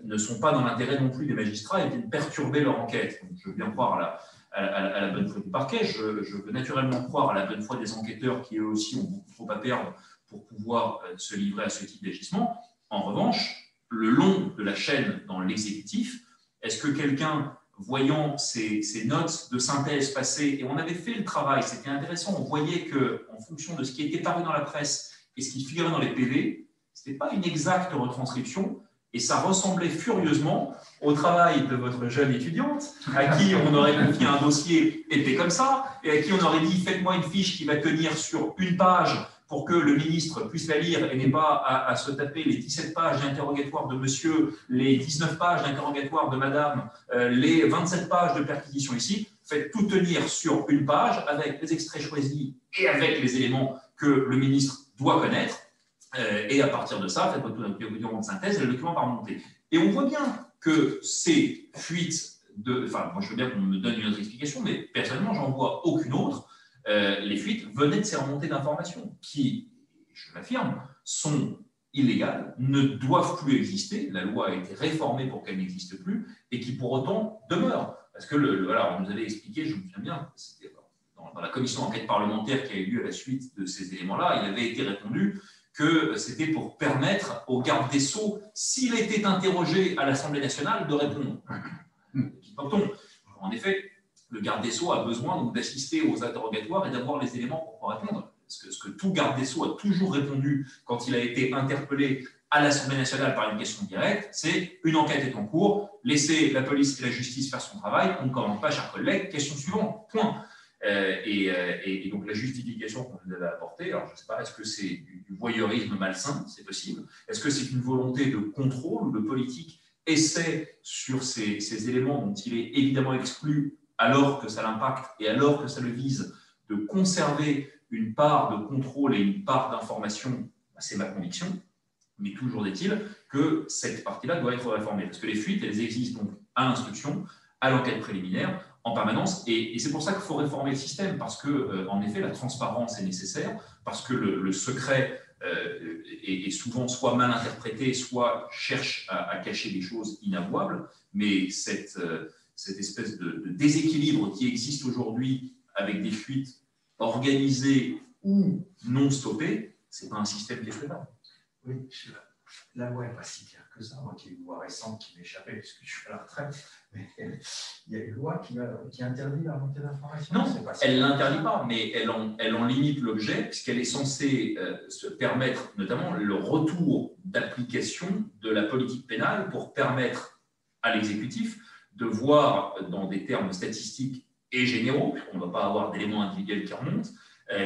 ne sont pas dans l'intérêt non plus des magistrats et viennent perturber leur enquête. Donc, je veux bien croire à la bonne foi du parquet, je veux naturellement croire à la bonne foi des enquêteurs qui eux aussi ont beaucoup trop à perdre pour pouvoir se livrer à ce type d'agissement. En revanche, le long de la chaîne dans l'exécutif, est-ce que quelqu'un, voyant ces notes de synthèse passées, et on avait fait le travail, c'était intéressant, on voyait qu'en fonction de ce qui était paru dans la presse et ce qui figurait dans les PV, ce n'était pas une exacte retranscription, et ça ressemblait furieusement au travail de votre jeune étudiante, à qui on aurait confié un dossier épais comme ça, et à qui on aurait dit « faites-moi une fiche qui va tenir sur une page pour que le ministre puisse la lire et n'ait pas à se taper les 17 pages d'interrogatoire de monsieur, les 19 pages d'interrogatoire de madame, les 27 pages de perquisition ici. Faites tout tenir sur une page avec les extraits choisis et avec les éléments que le ministre doit connaître. Et à partir de ça, faites votre document de synthèse et le document va remonter. » Et on voit bien que ces fuites enfin, moi je veux bien qu'on me donne une autre explication, mais personnellement, j'en vois aucune autre. Les fuites venaient de ces remontées d'informations qui, je l'affirme, sont illégales, ne doivent plus exister. La loi a été réformée pour qu'elle n'existe plus et qui pour autant demeure. Parce que, voilà, on nous avait expliqué, je me souviens bien, c'était dans la commission d'enquête parlementaire qui a eu lieu à la suite de ces éléments-là, il avait été répondu que c'était pour permettre au garde des Sceaux, s'il était interrogé à l'Assemblée nationale, de répondre. En effet, le garde des Sceaux a besoin d'assister aux interrogatoires et d'avoir les éléments pour pouvoir répondre. Ce que tout garde des Sceaux a toujours répondu quand il a été interpellé à l'Assemblée nationale par une question directe, c'est une enquête est en cours, laissez la police et la justice faire son travail, on ne commande pas, chers collègues, question suivante, point. Et donc la justification qu'on nous avait apportée, alors je ne sais pas, est-ce que c'est du voyeurisme malsain, c'est possible, est-ce que c'est une volonté de contrôle ou de politique essaie sur ces éléments dont il est évidemment exclu alors que ça l'impacte et alors que ça le vise, de conserver une part de contrôle et une part d'information, c'est ma conviction, mais toujours est-il que cette partie-là doit être réformée, parce que les fuites, elles existent donc à l'instruction, à l'enquête préliminaire, en permanence, et c'est pour ça qu'il faut réformer le système, parce que, en effet, la transparence est nécessaire, parce que le secret est souvent soit mal interprété, soit cherche à cacher des choses inavouables, mais cette espèce de déséquilibre qui existe aujourd'hui avec des fuites organisées ou non stoppées, ce n'est pas un système qui est souhaitable. Oui, la loi n'est pas si claire que ça. Moi, qui ai une loi récente qui m'échappait puisque je suis à la retraite, mais il y a une loi qui interdit la remontée d'informations. Non, elle ne l'interdit pas, mais elle en limite l'objet, puisqu'elle est censée se permettre notamment le retour d'application de la politique pénale pour permettre à l'exécutif de voir dans des termes statistiques et généraux, puisqu'on ne va pas avoir d'éléments individuels qui remontent,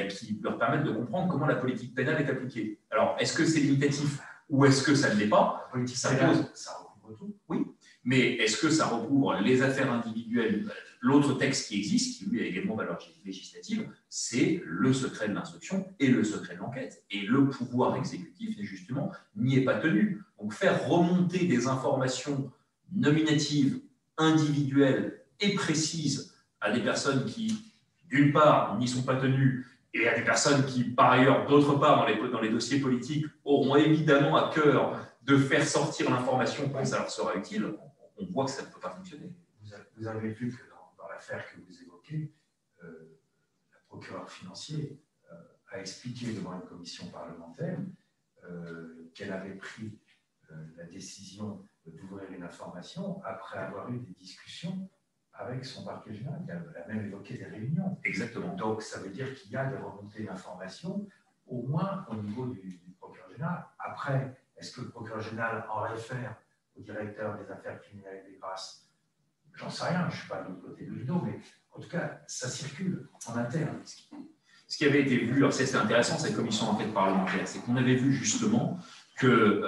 qui leur permettent de comprendre comment la politique pénale est appliquée. Alors, est-ce que c'est limitatif ou est-ce que ça ne l'est pas? La politique pénale, ça recouvre tout. Oui, mais est-ce que ça recouvre les affaires individuelles? L'autre texte qui existe, qui lui a également valeur législative, c'est le secret de l'instruction et le secret de l'enquête. Et le pouvoir exécutif, justement, n'y est pas tenu. Donc, faire remonter des informations nominatives, individuelles et précises à des personnes qui, d'une part, n'y sont pas tenues, et à des personnes qui, par ailleurs, d'autre part, dans les dossiers politiques, auront évidemment à cœur de faire sortir l'information quand ça leur sera utile, on voit que ça ne peut pas fonctionner. Vous avez vu que dans l'affaire que vous évoquez, la procureure financier a expliqué devant une commission parlementaire qu'elle avait pris la décision d'ouvrir une information après avoir eu des discussions avec son parquet général, qui a même évoqué des réunions. Exactement. Donc, ça veut dire qu'il y a des remontées d'informations, au moins au niveau du procureur général. Après, est-ce que le procureur général en réfère au directeur des affaires criminelles et des grâces? J'en sais rien, je ne suis pas de l'autre côté du rideau, mais en tout cas, ça circule en interne. Ce qui avait été vu, alors c'est intéressant, cette commission d'enquête parlementaire, c'est qu'on avait vu justement que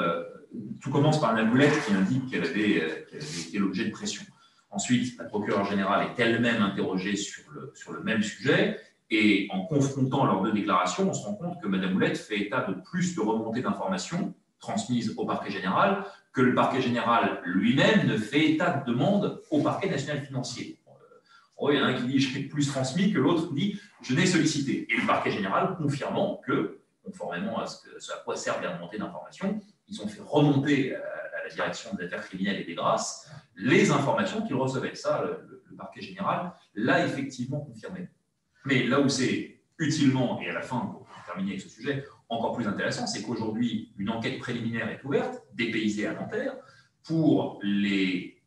tout commence par Mme Boulette qui indique qu'elle avait été l'objet de pression. Ensuite, la procureure générale est elle-même interrogée sur le même sujet, et en confrontant leurs deux déclarations, on se rend compte que Mme Boulette fait état de plus de remontées d'informations transmises au parquet général que le parquet général lui-même ne fait état de demande au parquet national financier. Il y en a un qui dit « j'ai plus transmis » que l'autre dit « je n'ai sollicité ». Et le parquet général confirmant que, conformément à ce à quoi servent les remontées d'informations, ils ont fait remonter à la direction des affaires criminelles et des grâces les informations qu'ils recevaient. Ça, le parquet général l'a effectivement confirmé. Mais là où c'est utilement, et à la fin, pour terminer avec ce sujet, encore plus intéressant, c'est qu'aujourd'hui, une enquête préliminaire est ouverte, dépaysée à Nanterre, pour les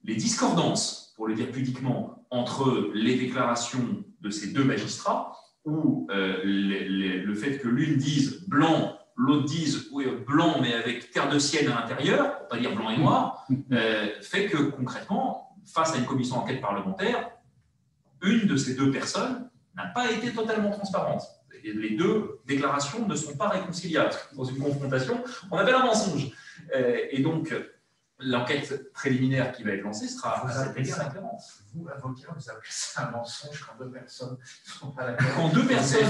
discordances, pour le dire pudiquement, entre les déclarations de ces deux magistrats, où le fait que l'une dise blanc, l'autre dise oui, blanc mais avec terre de ciel à l'intérieur, pour pas dire blanc et noir, fait que concrètement, face à une commission d'enquête parlementaire, une de ces deux personnes n'a pas été totalement transparente. Les deux déclarations ne sont pas réconciliables. Dans une confrontation, on appelle un mensonge. Et donc, l'enquête préliminaire qui va être lancée sera à cet égard éclairante. Vous, avocat, vous appelez ça un mensonge quand deux personnes ne sont pas d'accord. Quand deux personnes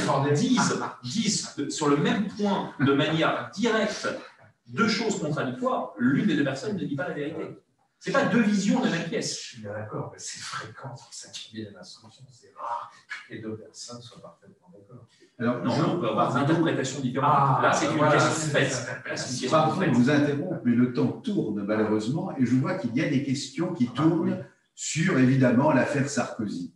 disent sur le même point, de manière directe, deux choses contradictoires, l'une des deux personnes ne dit pas la vérité. Ce n'est pas deux visions de la même pièce. Je suis bien d'accord, mais c'est fréquent dans ça qui vient de l'instruction. C'est rare que les deux personnes soient parfaitement d'accord. Alors, non, on peut avoir des interprétations différentes. Là, c'est une question faite. Pardon de vous interrompre, mais le temps tourne malheureusement, et je vois qu'il y a des questions qui tournent sur, évidemment, l'affaire Sarkozy.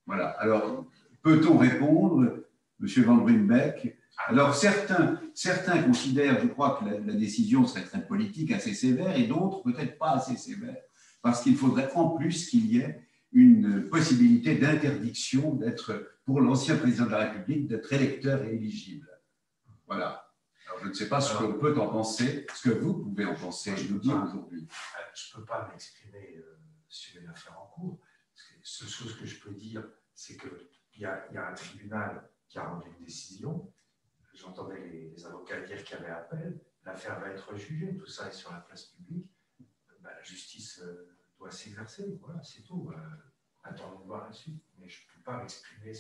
Voilà. Alors, peut-on répondre, M. Van Ruymbeck? Alors, certains considèrent, je crois, que la décision serait très politique, assez sévère, et d'autres peut-être pas assez sévère, parce qu'il faudrait en plus qu'il y ait une possibilité d'interdiction d'être, pour l'ancien président de la République, d'être électeur et éligible. Voilà. Alors, je ne sais pas ce que peut en penser, ce que vous pouvez en penser, je nous dire aujourd'hui. Je ne peux pas m'exprimer sur une affaire en cours. La seule chose que je peux dire, c'est qu'il y a un tribunal qui a rendu une décision. J'entendais les avocats dire qu'il y avait appel. L'affaire va être jugée. Tout ça est sur la place publique. La justice doit s'exercer. Voilà, c'est tout. Attendons de voir la suite. Mais je ne peux pas m'exprimer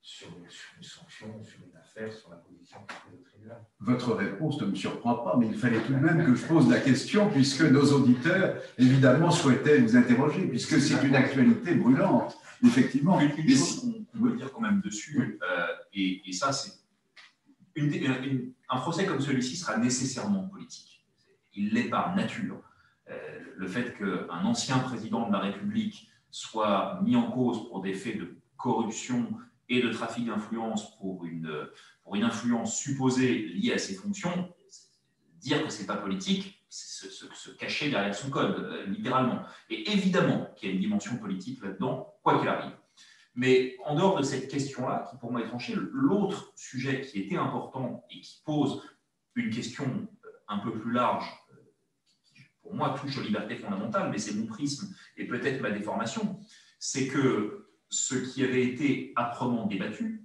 sur une sanction, sur une affaire, sur la position du tribunal. Votre réponse ne me surprend pas, mais il fallait tout de même que je pose la question, puisque nos auditeurs, évidemment, souhaitaient vous interroger, puisque c'est une actualité brûlante, effectivement. Une chose qu'on peut dire quand même dessus, et ça, c'est un procès comme celui-ci sera nécessairement politique. Il l'est par nature. Le fait qu'un ancien président de la République soit mis en cause pour des faits de corruption et de trafic d'influence pour une influence supposée liée à ses fonctions, dire que ce n'est pas politique, c'est se cacher derrière son code, littéralement. Et évidemment qu'il y a une dimension politique là-dedans, quoi qu'il arrive. Mais en dehors de cette question-là, qui pour moi est tranchée, l'autre sujet qui était important et qui pose une question un peu plus large, qui pour moi touche aux libertés fondamentales, mais c'est mon prisme et peut-être ma déformation, c'est que ce qui avait été âprement débattu,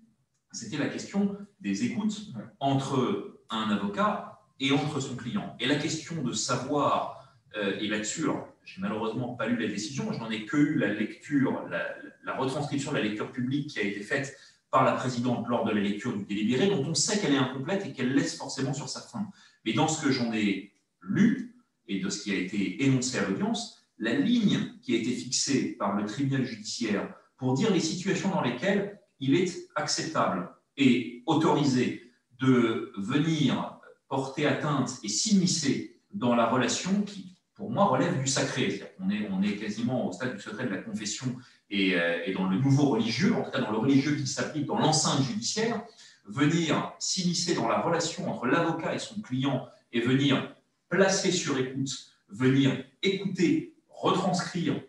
c'était la question des écoutes entre un avocat et entre son client. Et la question de savoir, et là-dessus, j'ai malheureusement pas lu la décision, je n'en ai que eu la lecture, la retranscription de la lecture publique qui a été faite par la présidente lors de la lecture du délibéré, dont on sait qu'elle est incomplète et qu'elle laisse forcément sur sa fin. Mais dans ce que j'en ai lu, et de ce qui a été énoncé à l'audience, la ligne qui a été fixée par le tribunal judiciaire pour dire les situations dans lesquelles il est acceptable et autorisé de venir porter atteinte et s'immiscer dans la relation qui, pour moi, relève du sacré. On est quasiment au stade du secret de la confession et dans le nouveau religieux, en tout cas dans le religieux qui s'applique dans l'enceinte judiciaire, venir s'immiscer dans la relation entre l'avocat et son client et venir placer sur écoute, venir écouter, retranscrire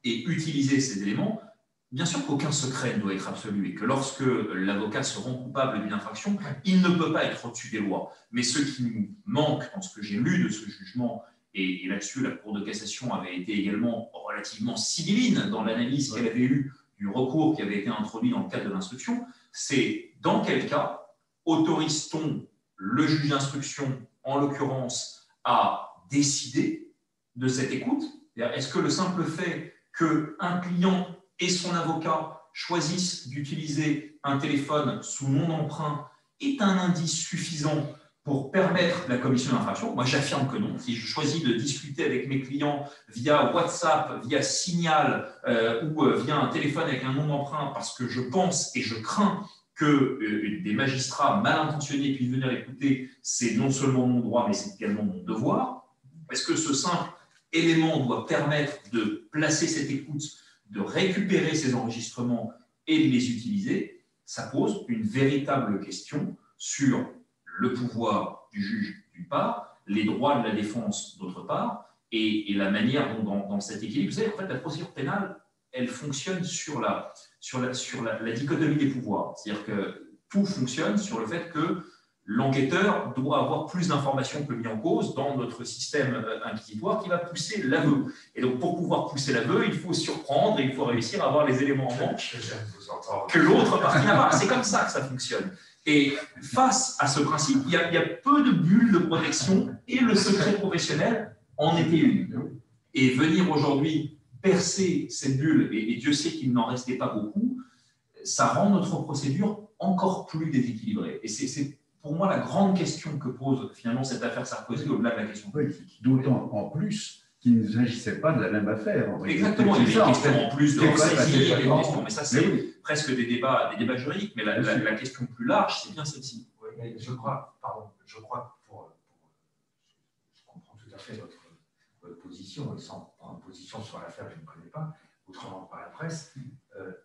et utiliser ces éléments. Bien sûr qu'aucun secret ne doit être absolu et que lorsque l'avocat se rend coupable d'une infraction, il ne peut pas être au-dessus des lois. Mais ce qui nous manque dans ce que j'ai lu de ce jugement, et là-dessus la Cour de cassation avait été également relativement sibylline dans l'analyse qu'elle avait eue du recours qui avait été introduit dans le cadre de l'instruction, c'est dans quel cas autorise-t-on le juge d'instruction, en l'occurrence, à décider de cette écoute? Est-ce que le simple fait qu'un client et son avocat choisissent d'utiliser un téléphone sous nom d'emprunt est un indice suffisant pour permettre la commission d'infraction? Moi, j'affirme que non. Si je choisis de discuter avec mes clients via WhatsApp, via Signal ou via un téléphone avec un nom d'emprunt parce que je pense et je crains que des magistrats mal intentionnés puissent venir écouter, c'est non seulement mon droit, mais c'est également mon devoir. Est-ce que ce simple élément doit permettre de placer cette écoute, de récupérer ces enregistrements et de les utiliser? Ça pose une véritable question sur le pouvoir du juge d'une part, les droits de la défense d'autre part, et la manière dont dans cet équilibre, vous savez, en fait, la procédure pénale, elle fonctionne sur sur la dichotomie des pouvoirs. C'est-à-dire que tout fonctionne sur le fait que l'enquêteur doit avoir plus d'informations que le mis en cause dans notre système inquisitoire qui va pousser l'aveu. Et donc, pour pouvoir pousser l'aveu, il faut surprendre et il faut réussir à avoir les éléments en manque que l'autre partie n'a pas. C'est comme ça que ça fonctionne. Et face à ce principe, il y a peu de bulles de protection et le secret professionnel en était une. Et venir aujourd'hui percer cette bulle, et Dieu sait qu'il n'en restait pas beaucoup, ça rend notre procédure encore plus déséquilibrée. Et c'est pour moi la grande question que pose finalement cette affaire Sarkozy au-delà de la question politique. D'autant en plus qu'il ne s'agissait pas de la même affaire. Exactement, il y a des questions en plus de ressaisie, mais ça c'est oui. presque des débats juridiques, mais la question plus large, c'est bien celle-ci. Oui, mais je crois je comprends tout à fait votre position, et sans prendre position sur l'affaire que je ne connais pas, autrement par la presse,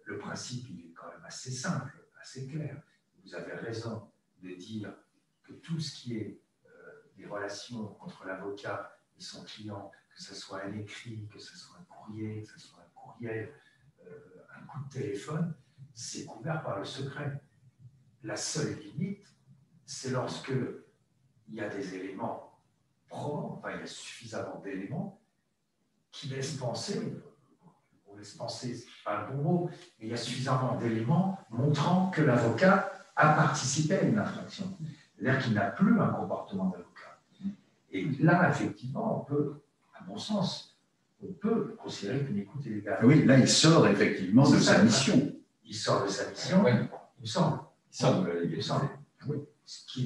le principe il est quand même assez simple, assez clair. Vous avez raison de dire que tout ce qui est des relations entre l'avocat et son client, que ce soit un écrit, que ce soit un courrier, que ce soit un courriel, un coup de téléphone, c'est couvert par le secret. La seule limite, c'est lorsque il y a des éléments probants, enfin il y a suffisamment d'éléments qui laissent penser, on laisse penser, c'est pas le bon mot, mais il y a suffisamment d'éléments montrant que l'avocat a participé à une infraction. C'est-à-dire qu'il n'a plus un comportement d'avocat. Et là, effectivement, on peut, à mon sens, on peut considérer qu'une écoute illégale. Oui, là, il sort effectivement de sa mission. Il sort de sa mission, il me semble. Il me semble. Oui.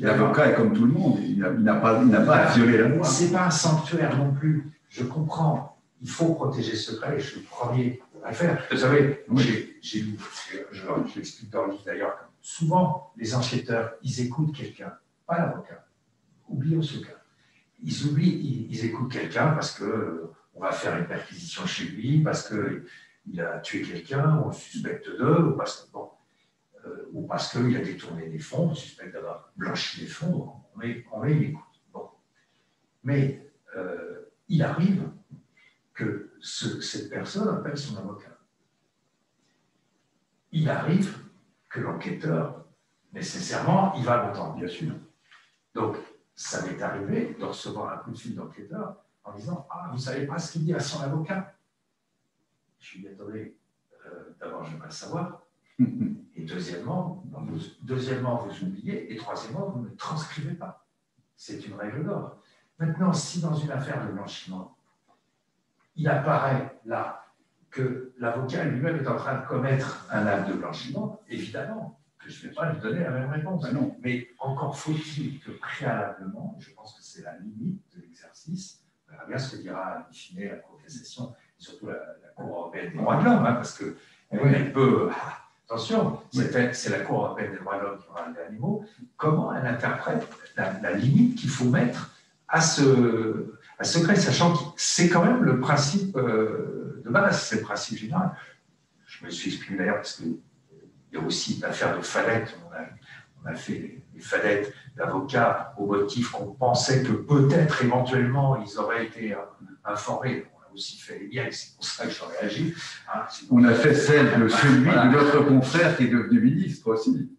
L'avocat est comme tout le monde, il n'a pas à violer la loi. Ce n'est pas un sanctuaire non plus. Je comprends, il faut protéger le secret, et je suis le premier à le faire. Vous savez, j'ai lu, je l'explique dans le livre d'ailleurs, souvent les enquêteurs, ils écoutent quelqu'un, pas l'avocat. Oublions ce cas. Ils écoutent quelqu'un parce qu'on va faire une perquisition chez lui, parce qu'il a tué quelqu'un, on le suspecte d'eux, ou parce qu'il a détourné des fonds, on suspecte d'avoir blanchi des fonds, on les écoute. Bon. Mais il arrive que cette personne appelle son avocat. Il arrive que l'enquêteur, nécessairement, il va l'entendre. Bien sûr. Donc, ça m'est arrivé de recevoir un coup de fil d'enquêteur en disant « Ah, vous ne savez pas ce qu'il dit à son avocat ?» Je lui ai dit « Attendez, d'abord, je ne veux pas le savoir. Et deuxièmement, vous oubliez. Et troisièmement, vous ne transcrivez pas. C'est une règle d'or. Maintenant, si dans une affaire de blanchiment, il apparaît là que l'avocat lui-même est en train de commettre un acte de blanchiment, évidemment que je ne vais pas lui donner la même réponse. Ben non. Mais encore faut-il que préalablement, et je pense que c'est la limite de l'exercice, on verra bien ce que dira in fine la Cour de cassation, et surtout la Cour européenne des droits de l'homme, parce que elle peut... Attention, c'est la Cour européenne des droits de l'homme qui aura le dernier mot. Comment elle interprète la limite qu'il faut mettre à ce secret, sachant que c'est quand même le principe de base, c'est le principe général. Je me suis exprimé d'ailleurs parce qu'il y a aussi l'affaire de Fadette. On a fait des Fadettes d'avocats au motif qu'on pensait que peut-être éventuellement ils auraient été informés. Aussi fait les liens, c'est pour ça que j'en réagis. On a fait celle de celui de notre confrère qui est devenu ministre aussi.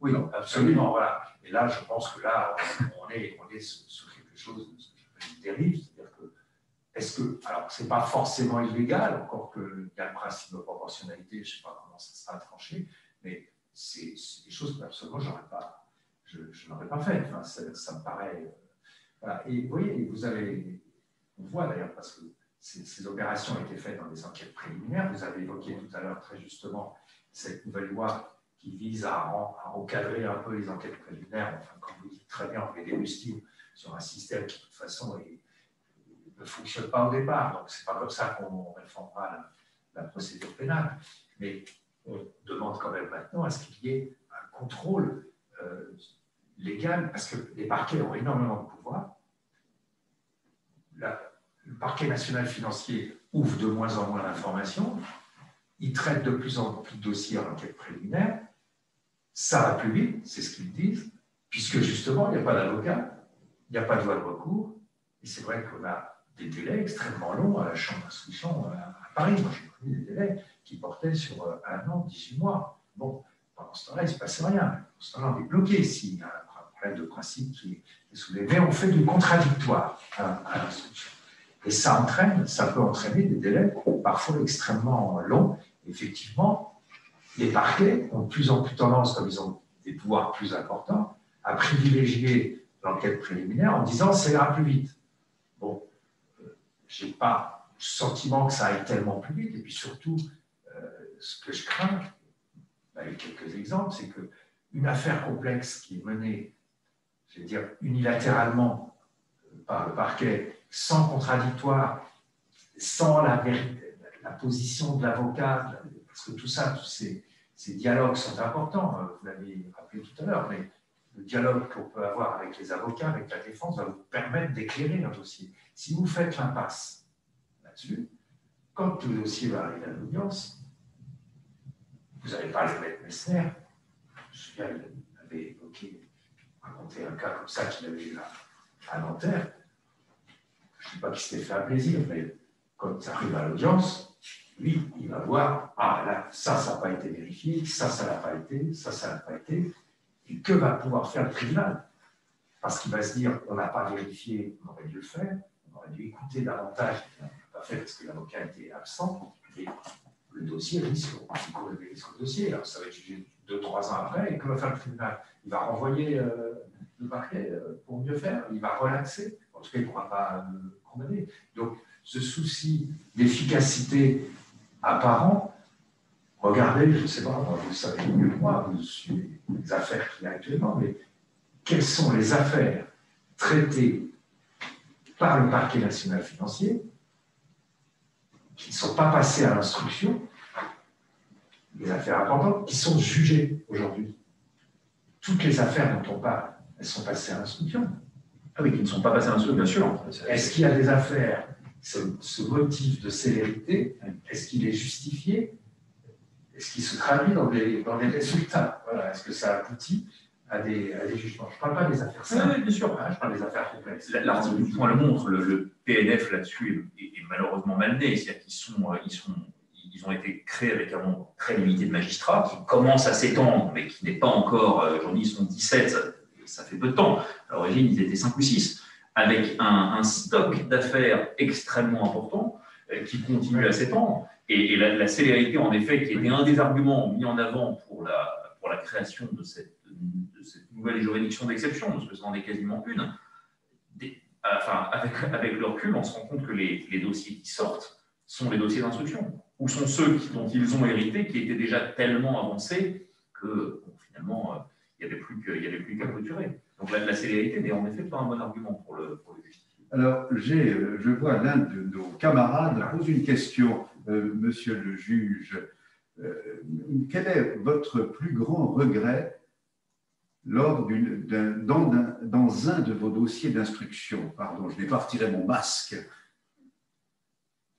Oui, non, absolument, voilà. Et là, je pense que là, on est sur quelque chose de terrible, c'est-à-dire que, alors, c'est pas forcément illégal, encore qu'il y a le principe de proportionnalité, je ne sais pas comment ça sera tranché, mais c'est des choses que absolument je n'aurais pas faites. Enfin, ça me paraît. Voilà. Et vous voyez, on voit d'ailleurs, parce que ces opérations ont été faites dans des enquêtes préliminaires. Vous avez évoqué tout à l'heure très justement cette nouvelle loi qui vise à recadrer un peu les enquêtes préliminaires. Enfin, comme vous dites très bien, on met des rustines sur un système qui, de toute façon, ne fonctionne pas au départ. Donc, ce n'est pas comme ça qu'on réformera la procédure pénale. Mais on demande quand même maintenant à ce qu'il y ait un contrôle légal, parce que les parquets ont énormément de pouvoir. Le parquet national financier ouvre de moins en moins d'informations, il traite de plus en plus de dossiers en enquête préliminaire, ça va plus vite, c'est ce qu'ils disent, puisque justement, il n'y a pas d'avocat, il n'y a pas de voie de recours, et c'est vrai qu'on a des délais extrêmement longs à la chambre d'instruction à Paris. Moi, j'ai connu des délais qui portaient sur 1 an, 18 mois. Bon, pendant ce temps-là, il ne se passait rien. Pendant ce temps-là, on est bloqué s'il y a un problème de principe qui est soulevé. Mais on fait du contradictoire à l'instruction. Et ça peut entraîner des délais parfois extrêmement longs. Effectivement, les parquets ont de plus en plus tendance, comme ils ont des pouvoirs plus importants, à privilégier l'enquête préliminaire en disant ça ira plus vite. Bon, je n'ai pas le sentiment que ça aille tellement plus vite. Et puis surtout, ce que je crains, avec quelques exemples, c'est qu'une affaire complexe qui est menée, je vais dire, unilatéralement par le parquet, sans contradictoire, sans la position de l'avocat, parce que tout ça, tous ces dialogues sont importants, vous l'avez rappelé tout à l'heure, mais le dialogue qu'on peut avoir avec les avocats, avec la défense, va vous permettre d'éclairer un dossier. Si vous faites l'impasse là-dessus, quand le dossier va arriver à l'audience, vous n'allez pas le mettre Messner. Je me souviens, il avait raconté un cas comme ça qu'il avait eu à Nanterre. Je ne sais pas qui s'était fait un plaisir, mais quand ça arrive à l'audience, lui, il va voir, ah là, ça n'a pas été vérifié, ça l'a pas été, ça l'a pas été. Et que va pouvoir faire le tribunal? Parce qu'il va se dire, on n'a pas vérifié, on aurait dû le faire, on aurait dû écouter davantage, on n'a pas fait parce que l'avocat était absent, et le dossier risque le dossier. Alors ça va être jugé 2-3 ans après, et que va faire le tribunal? Il va renvoyer le parquet pour mieux faire, il va relaxer, en tout cas il ne pourra pas le condamner. Donc ce souci d'efficacité apparent, regardez, je ne sais pas, vous le savez mieux que moi, vous suivez les affaires qu'il y a actuellement, mais quelles sont les affaires traitées par le parquet national financier qui ne sont pas passées à l'instruction, les affaires importantes, qui sont jugées aujourd'hui? Toutes les affaires dont on parle, elles sont passées à l'instruction. Ah oui, qui ne sont pas passées à l'instruction, bien sûr. Est-ce qu'il y a des affaires, ce motif de célérité, est-ce qu'il est justifié? Est-ce qu'il se traduit dans des résultats? Voilà. Est-ce que ça aboutit à des jugements? Je ne parle pas des affaires simples, oui, bien sûr. Je parle des affaires complexes. L'article du point le montre, le PNF là-dessus est malheureusement mal né. C'est-à-dire qu'ils ont été créés avec un nombre très limité de magistrats qui commence à s'étendre, mais qui n'est pas encore, aujourd'hui ils sont 17, ça fait peu de temps. À l'origine, ils étaient 5 ou 6, avec un stock d'affaires extrêmement important qui continue à s'étendre. Et la célérité, en effet, qui était un des arguments mis en avant pour la création de cette nouvelle juridiction d'exception, parce que ça en est quasiment une. Avec le recul, on se rend compte que les dossiers qui sortent sont les dossiers d'instruction, ou sont ceux dont ils ont hérité, qui étaient déjà tellement avancés que finalement, il n'y avait plus qu'à clôturer. Donc la célérité n'est en effet pas un bon argument pour le justifier. Alors, je vois l'un de nos camarades poser une question, monsieur le juge. Quel est votre plus grand regret dans un de vos dossiers d'instruction? Pardon, je n'ai pas retiré mon masque.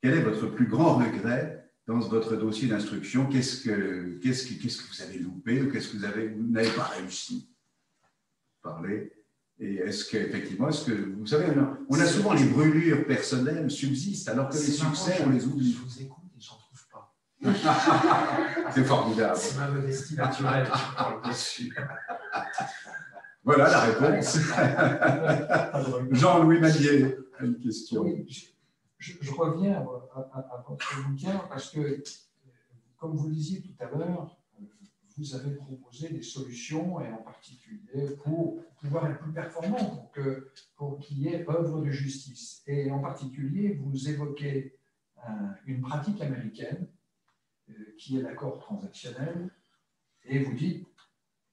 Quel est votre plus grand regret dans votre dossier d'instruction? Qu'est-ce que vous avez loupé ou qu'est-ce que vous n'avez pas réussi à parler? Et effectivement, vous savez, on a souvent les brûlures personnelles subsistent, alors que les succès, on les oublie. Je vous écoute et j'en trouve pas. C'est formidable. C'est ma modestie naturelle qui parle dessus. Voilà la réponse. Jean-Louis Maillet a une question. Oui, je reviens à votre bouquin parce que, comme vous le disiez tout à l'heure, vous avez proposé des solutions, et en particulier pour pouvoir être plus performant, pour qu'il y ait œuvre de justice. Et en particulier, vous évoquez une pratique américaine qui est l'accord transactionnel, et vous dites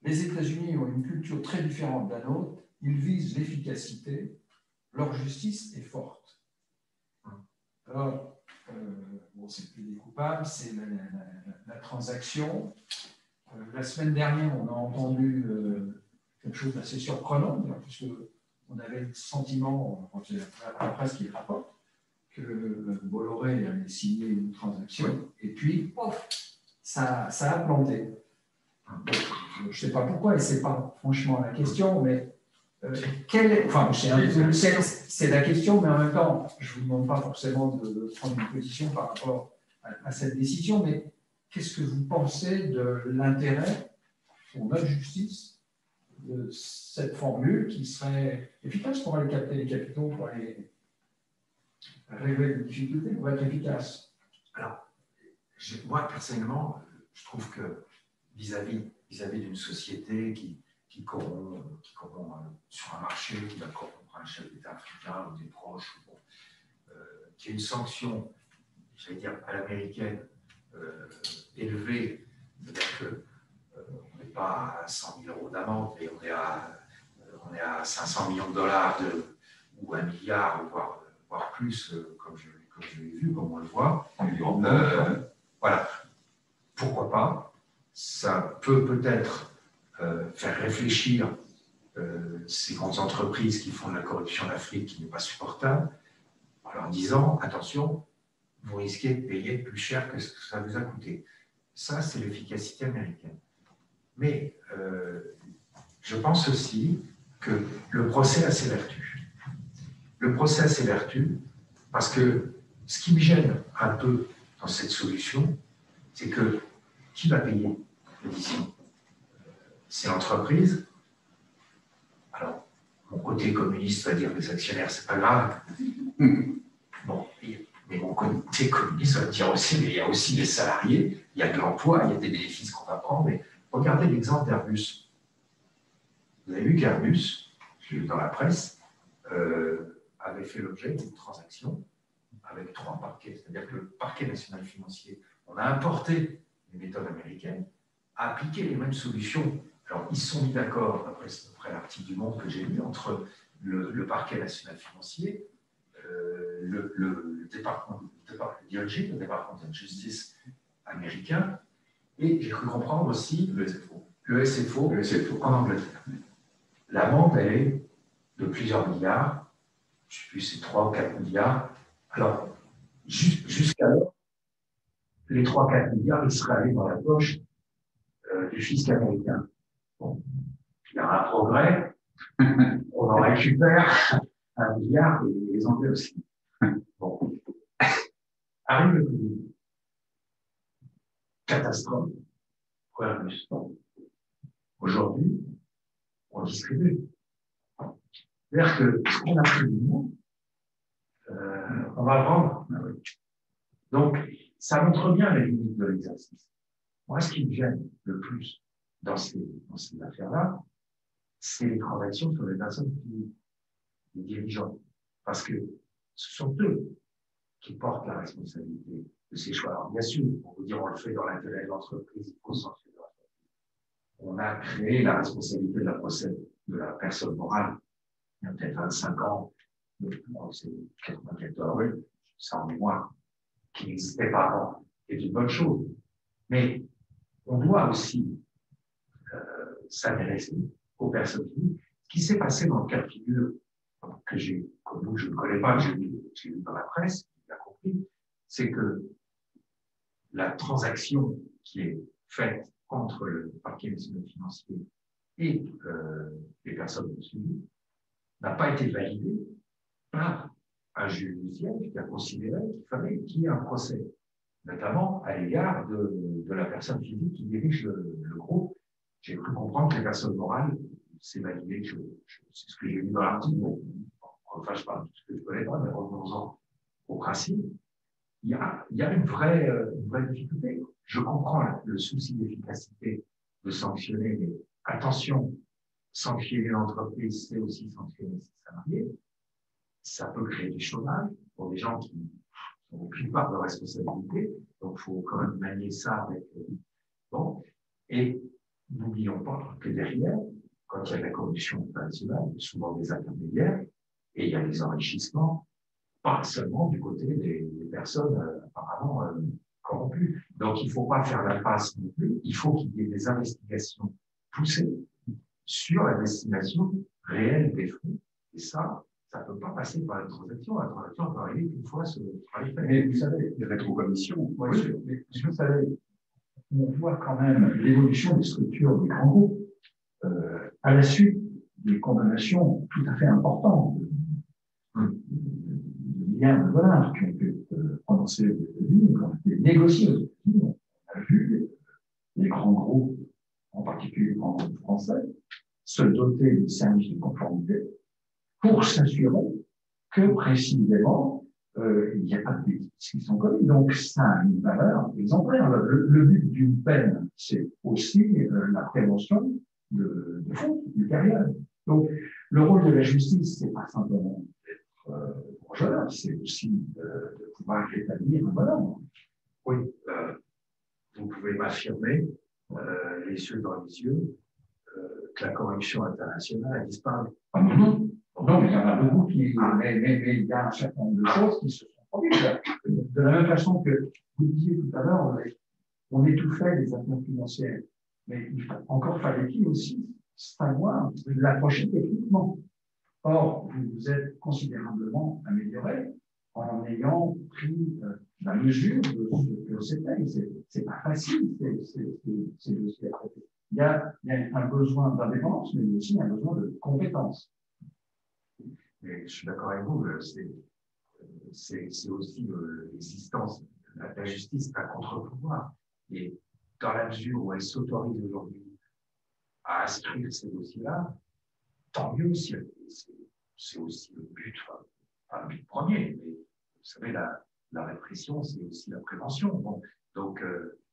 les États-Unis ont une culture très différente de la nôtre, ils visent l'efficacité, leur justice est forte. Alors, c'est plus des coupables, c'est la transaction. La semaine dernière, on a entendu quelque chose d'assez surprenant, puisqu'on avait le sentiment, à la presse qui le rapporte, que Bolloré avait signé une transaction, et puis, ça a planté. Je ne sais pas pourquoi, et ce n'est pas franchement la question, mais Enfin, c'est la question, mais en même temps, je ne vous demande pas forcément de prendre une position par rapport à cette décision, mais qu'est-ce que vous pensez de l'intérêt pour notre justice de cette formule qui serait efficace pour aller capter les capitaux, pour aller régler les difficultés, pour être efficace? Alors, moi, personnellement, je trouve que vis-à-vis d'une société qui corrompt sur un marché, qui va corrompre un chef d'État africain ou des proches, qui a une sanction, j'allais dire, à l'américaine, élevée, c'est-à-dire qu'on n'est pas à 100 000 € d'amende, mais on est à 500 millions de dollars ou 1 milliard, voire plus, comme je l'ai vu, comme on le voit. Voilà. Pourquoi pas? Ça peut peut-être faire réfléchir ces grandes entreprises qui font de la corruption en Afrique qui n'est pas supportable, en leur disant, attention, vous risquez de payer plus cher que ce que ça vous a coûté. Ça, c'est l'efficacité américaine. Mais je pense aussi que le procès a ses vertus. Le procès a ses vertus parce que ce qui me gêne un peu dans cette solution, c'est que qui va payer l'édition? C'est l'entreprise. Alors, mon côté communiste va dire les actionnaires, c'est pas grave. Bon, mais mon côté communiste va dire aussi, mais il y a aussi les salariés, il y a de l'emploi, il y a des bénéfices qu'on va prendre. Mais regardez l'exemple d'Airbus. Vous avez vu qu'Airbus, j'ai lu dans la presse, avait fait l'objet d'une transaction avec 3 parquets. C'est-à-dire que le parquet national financier, on a importé les méthodes américaines, a appliqué les mêmes solutions. Alors, ils se sont mis d'accord, après l'article du Monde que j'ai lu, entre le parquet national financier, le département de DOJ, le département de justice américain, et j'ai cru comprendre aussi le SFO en Angleterre. L'amende, elle est de plusieurs milliards, je ne sais plus, c'est 3 ou 4 milliards. Alors, jusqu'alors, les 3-4 milliards, ils seraient allés dans la poche du fisc américain. Bon, il y a un progrès, on en récupère 1 milliard et les Anglais aussi. Bon. Arrive le Covid. Catastrophe. Aujourd'hui, on distribue. C'est-à-dire que ce qu'on a pris du monde, on va le vendre. Donc, ça montre bien les limites de l'exercice. Moi, ce qui me gêne le plus dans ces affaires-là, c'est les transactions sur les personnes les dirigeants. Parce que ce sont eux qui portent la responsabilité de ces choix. Alors, bien sûr, on peut dire on le fait dans l'intérêt de l'entreprise, il faut sanctionner l'entreprise. On a créé la responsabilité de la personne morale il y a peut-être 25 ans, c'est 94, oui, ça en mémoire, qui n'existait pas avant, c'est une bonne chose. Mais on doit aussi s'intéresser aux personnes physiques. Ce qui s'est passé dans le cas de figure que j'ai connu, je ne connais pas, que j'ai lu dans la presse, j'ai bien compris, c'est que la transaction qui est faite entre le parquet national financier et les personnes suivies n'a pas été validée par un juge judiciaire qui a considéré qu'il fallait qu'il y ait un procès, notamment à l'égard de la personne physique qui dirige le groupe. J'ai cru comprendre que les personnes morales, c'est validé, c'est ce que j'ai lu dans l'article, enfin je parle de ce que je connais pas, mais revenons-en au principe. Il y a une vraie difficulté. Je comprends le souci d'efficacité de sanctionner, mais attention, sanctionner l'entreprise, c'est aussi sanctionner ses salariés. Ça peut créer du chômage pour des gens qui n'ont aucune part de responsabilité. Donc, il faut quand même manier ça avec... bon. Et n'oublions pas que derrière, quand il y a de la corruption internationale, il y a souvent des intermédiaires et il y a des enrichissements, pas seulement du côté des personnes apparemment corrompues. Donc, il ne faut pas faire l'impasse non plus. Il faut qu'il y ait des investigations poussées sur la destination réelle des fonds. Et ça ne peut pas passer par une transaction. La transaction peut arriver qu'une fois ce travail fait. Mais vous savez, Les rétrocommissions. oui, mais vous savez, on voit quand même l'évolution des structures des grands groupes à la suite des condamnations tout à fait importantes de milliards de dollars qui ont été prononcées aux États-Unis, qui ont été négociées aux États-Unis. On a vu les grands groupes, en particulier les grands groupes français, se doter de services de conformité pour s'assurer que précisément il n'y a pas de bêtises qui sont commises. Donc ça a une valeur exemplaire. Le but d'une peine, c'est aussi la prévention de fautes ultérieures. Donc le rôle de la justice, c'est pas simplement d'être vengeur, c'est aussi de pouvoir rétablir un bonheur. Oui, vous pouvez m'affirmer, les yeux dans les yeux, que la corruption internationale a disparu. Non, mais il y en a beaucoup qui. Mais il y a un certain nombre de choses qui se sont produites. De la même façon que vous disiez tout à l'heure, on étouffait les affaires financières. Mais encore fallait-il aussi savoir l'approcher techniquement. Or, vous vous êtes considérablement amélioré en ayant pris la mesure de ce que c'était. C'est pas facile, c'est dossiers à traiter. Il y a un besoin d'indépendance, mais il y a aussi un besoin de compétence. Et je suis d'accord avec vous, c'est aussi l'existence. La justice est un contre-pouvoir. Et dans la mesure où elle s'autorise aujourd'hui à instruire ces dossiers-là, tant mieux si c'est aussi le but, enfin, pas le but premier, mais vous savez, la répression, c'est aussi la prévention. Bon, donc,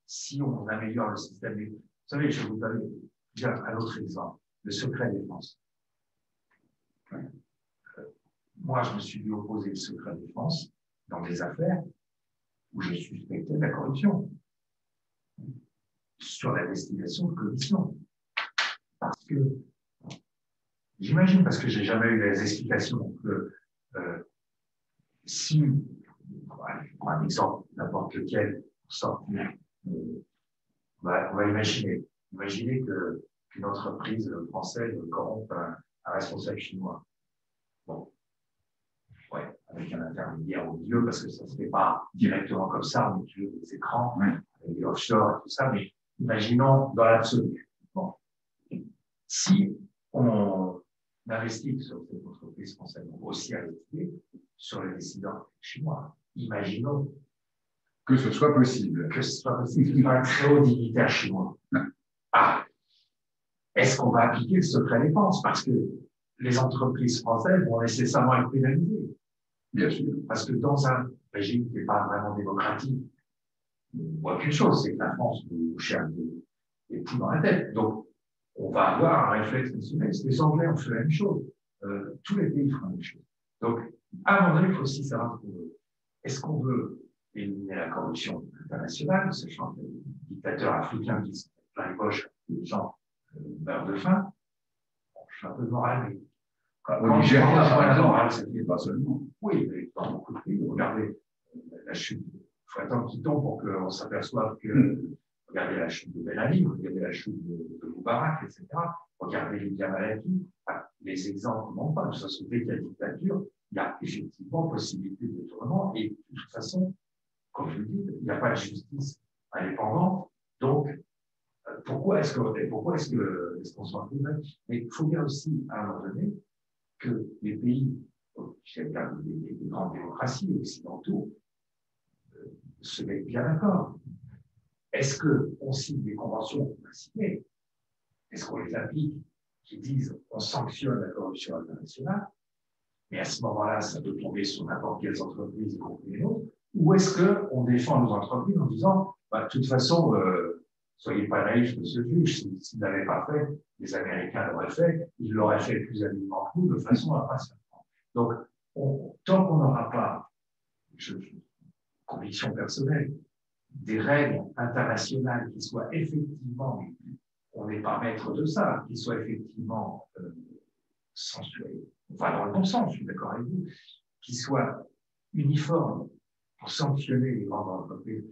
si on améliore le système, vous savez, je vais vous donner un autre exemple, le secret défense. Moi, je me suis vu opposer le secret défense dans des affaires où je suspectais de la corruption sur l'investigation de commission. Parce que, j'imagine, parce que j'ai jamais eu les explications, que si, pour un exemple, n'importe lequel, on va imaginer qu'une entreprise française corrompe un responsable chinois. Bon. Ouais, avec un intermédiaire au milieu, parce que ça ne se fait pas directement comme ça, on utilise des écrans, avec des offshore et tout ça, mais imaginons dans l'absolu. Bon. Si on investit sur cette entreprise française, on va aussi investiguer sur les décideurs chinois. Imaginons que ce soit possible. Que ce soit possible, que ce soit un très haut dignitaire chinois. Ah, est-ce qu'on va appliquer le secret défense? Parce que les entreprises françaises vont nécessairement être pénalisées. Bien sûr. Parce que dans un régime qui n'est pas vraiment démocratique, on voit qu'une chose, c'est que la France nous cherche des poules dans la tête. Donc, on va avoir un réflexe national. Les Anglais ont fait la même chose. Tous les pays font la même chose. Donc, à un moment donné, il faut aussi savoir ce qu'on veut. Est-ce qu'on veut éliminer la corruption internationale, sachant que les dictateurs africains qui se mettent plein les poches, les gens meurent de faim? Bon, je suis un peu moral, mais Au Nigeria, par exemple, c'est pas seulement. Oui, mais dans beaucoup de pays, regardez la chute. Il faut attendre qu'il tombe pour qu'on s'aperçoive que, regardez la chute de Ben Ali, regardez la chute de Moubarak, etc. Regardez les Malaki. Les exemples ne manquent pas. De toute façon, dès qu'il y a dictature, il y a effectivement possibilité de détournement. Et de toute façon, comme je le dis, il n'y a pas de justice indépendante. Donc, pourquoi est-ce qu'on s'en fout? Mais il faut bien aussi, à un moment donné, que les pays, les grandes démocraties occidentaux, se mettent bien d'accord. Est-ce qu'on signe des conventions qu'on a signées? Est-ce qu'on les applique, qui disent on sanctionne la corruption internationale, mais à ce moment-là, ça peut tomber sur n'importe quelle entreprise, y compris les nôtres, ou est-ce qu'on défend nos entreprises en disant, de toute façon, soyez pas naïfs, monsieur le juge, s'ils ne l'avaient pas fait, les Américains l'auraient fait, ils l'auraient fait plus habilement que nous, de façon à pas se faire. Donc, tant qu'on n'aura pas, conviction personnelle, des règles internationales qui soient effectivement, on n'est pas maître de ça, qui soient effectivement censurées, enfin dans le bon sens, je suis d'accord avec vous, qui soient uniformes pour sanctionner les grandes entreprises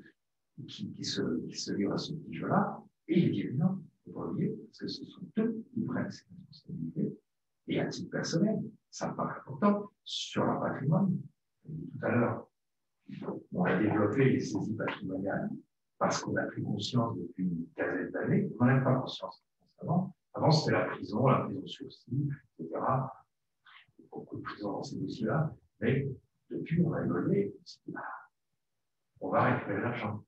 qui se livrent à ce petit jeu-là, et les dirigeants, il faut pas oublier, parce que ce sont eux qui prennent ces responsabilités, et à titre personnel, ça me paraît important, sur leur patrimoine. Tout à l'heure, on a développé les saisies patrimoniales parce qu'on a pris conscience depuis une quinzaine d'années, on n'en a pas conscience avant Avant, c'était la prison sursis, etc. Beaucoup de prisons dans ces dossiers-là. Mais depuis, on a évolué. On va récupérer l'argent.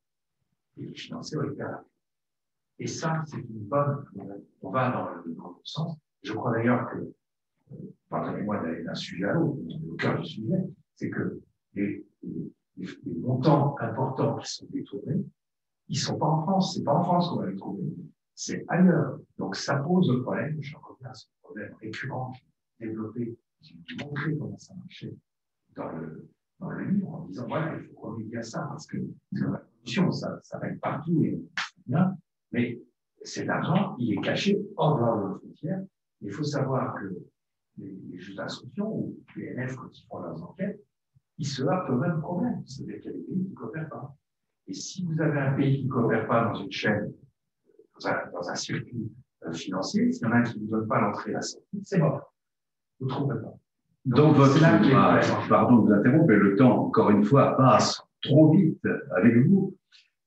Et les financiers récupèrent l'argent. Et ça, c'est une bonne. On va dans le bon sens. Je crois d'ailleurs que, pardonnez-moi d'aller d'un sujet à l'autre, au cœur du sujet, c'est que les montants importants qui sont détournés, ils ne sont pas en France. Ce n'est pas en France qu'on va les trouver. C'est ailleurs. Donc, ça pose le problème. Je reviens à ce problème récurrent, développé, j'ai montré comment ça marchait dans le livre, en disant, voilà, il faut remédier à ça, parce que la corruption, ça règle partout et bien, mais cet argent, il est caché hors dehors de nos frontières. Il faut savoir que les juges d'instruction ou les NF, quand ils font leurs enquêtes, ils se heurtent au même problème. C'est-à-dire qu'il y a des pays qui ne coopèrent pas. Et si vous avez un pays qui ne coopère pas dans une chaîne, dans un circuit financier, s'il y en a un qui ne vous donne pas l'entrée et la sortie, c'est mort. Vous ne trouverez pas. Dans votre ouvrage, pardon de vous interrompre, mais le temps, encore une fois, passe trop vite avec vous.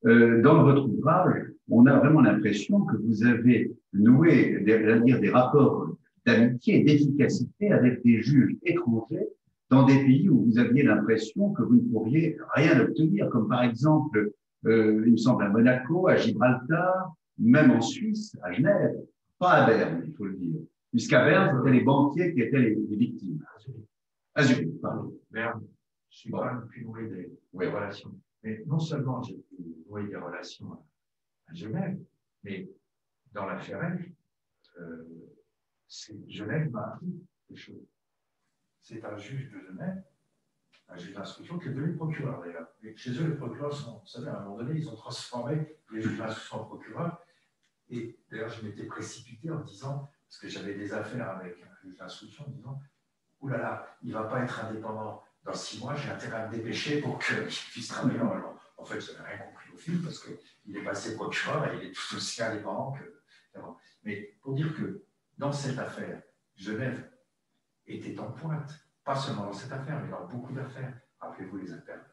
Dans votre ouvrage, on a vraiment l'impression que vous avez noué des rapports d'amitié et d'efficacité avec des juges étrangers dans des pays où vous aviez l'impression que vous ne pourriez rien obtenir, comme par exemple, il me semble, à Monaco, à Gibraltar, même en Suisse, à Genève, pas à Berne, il faut le dire, puisqu'à Berne, c'était les banquiers qui étaient les victimes. À Zurich, pardon. Berne, je suis quand même pu nouer des relations. Mais non seulement j'ai pu nouer des relations à Genève, mais dans l'affaire F, Genève m'a appris des choses. C'est un juge de Genève, un juge d'instruction qui est devenu procureur d'ailleurs. Et chez eux, les procureurs sont, vous savez, à un moment donné, ils ont transformé les juges d'instruction en procureurs. Et d'ailleurs, je m'étais précipité en disant, parce que j'avais des affaires avec un juge d'instruction, en disant, ouh là là, il ne va pas être indépendant dans 6 mois, j'ai intérêt à me dépêcher pour qu'il puisse travailler normalement. En fait, je n'avais rien compris au film parce qu'il est passé procureur et il est tout aussi indépendant que. Mais pour dire que dans cette affaire, Genève était en pointe, pas seulement dans cette affaire, mais dans beaucoup d'affaires. Rappelez-vous les affaires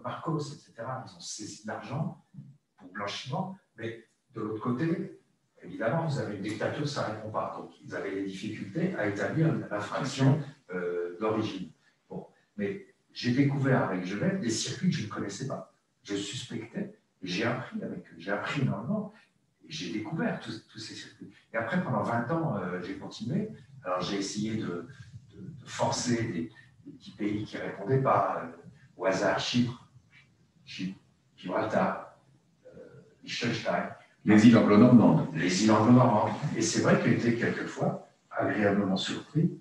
Marcos, etc. Ils ont saisi de l'argent pour blanchiment, mais de l'autre côté, évidemment, vous avez une dictature, ça ne répond pas. Donc, ils avaient des difficultés à établir l'infraction d'origine. Bon, mais j'ai découvert avec Genève des circuits que je ne connaissais pas. Je suspectais, et j'ai appris avec eux. J'ai appris énormément, et j'ai découvert tous ces circuits. Et après, pendant 20 ans, j'ai continué. Alors, j'ai essayé de forcer des petits pays qui ne répondaient pas, au hasard, Chypre, Gibraltar, Liechtenstein. Les îles anglo-normandes. Les îles anglo-normandes. Et c'est vrai que j'étais quelquefois agréablement surpris,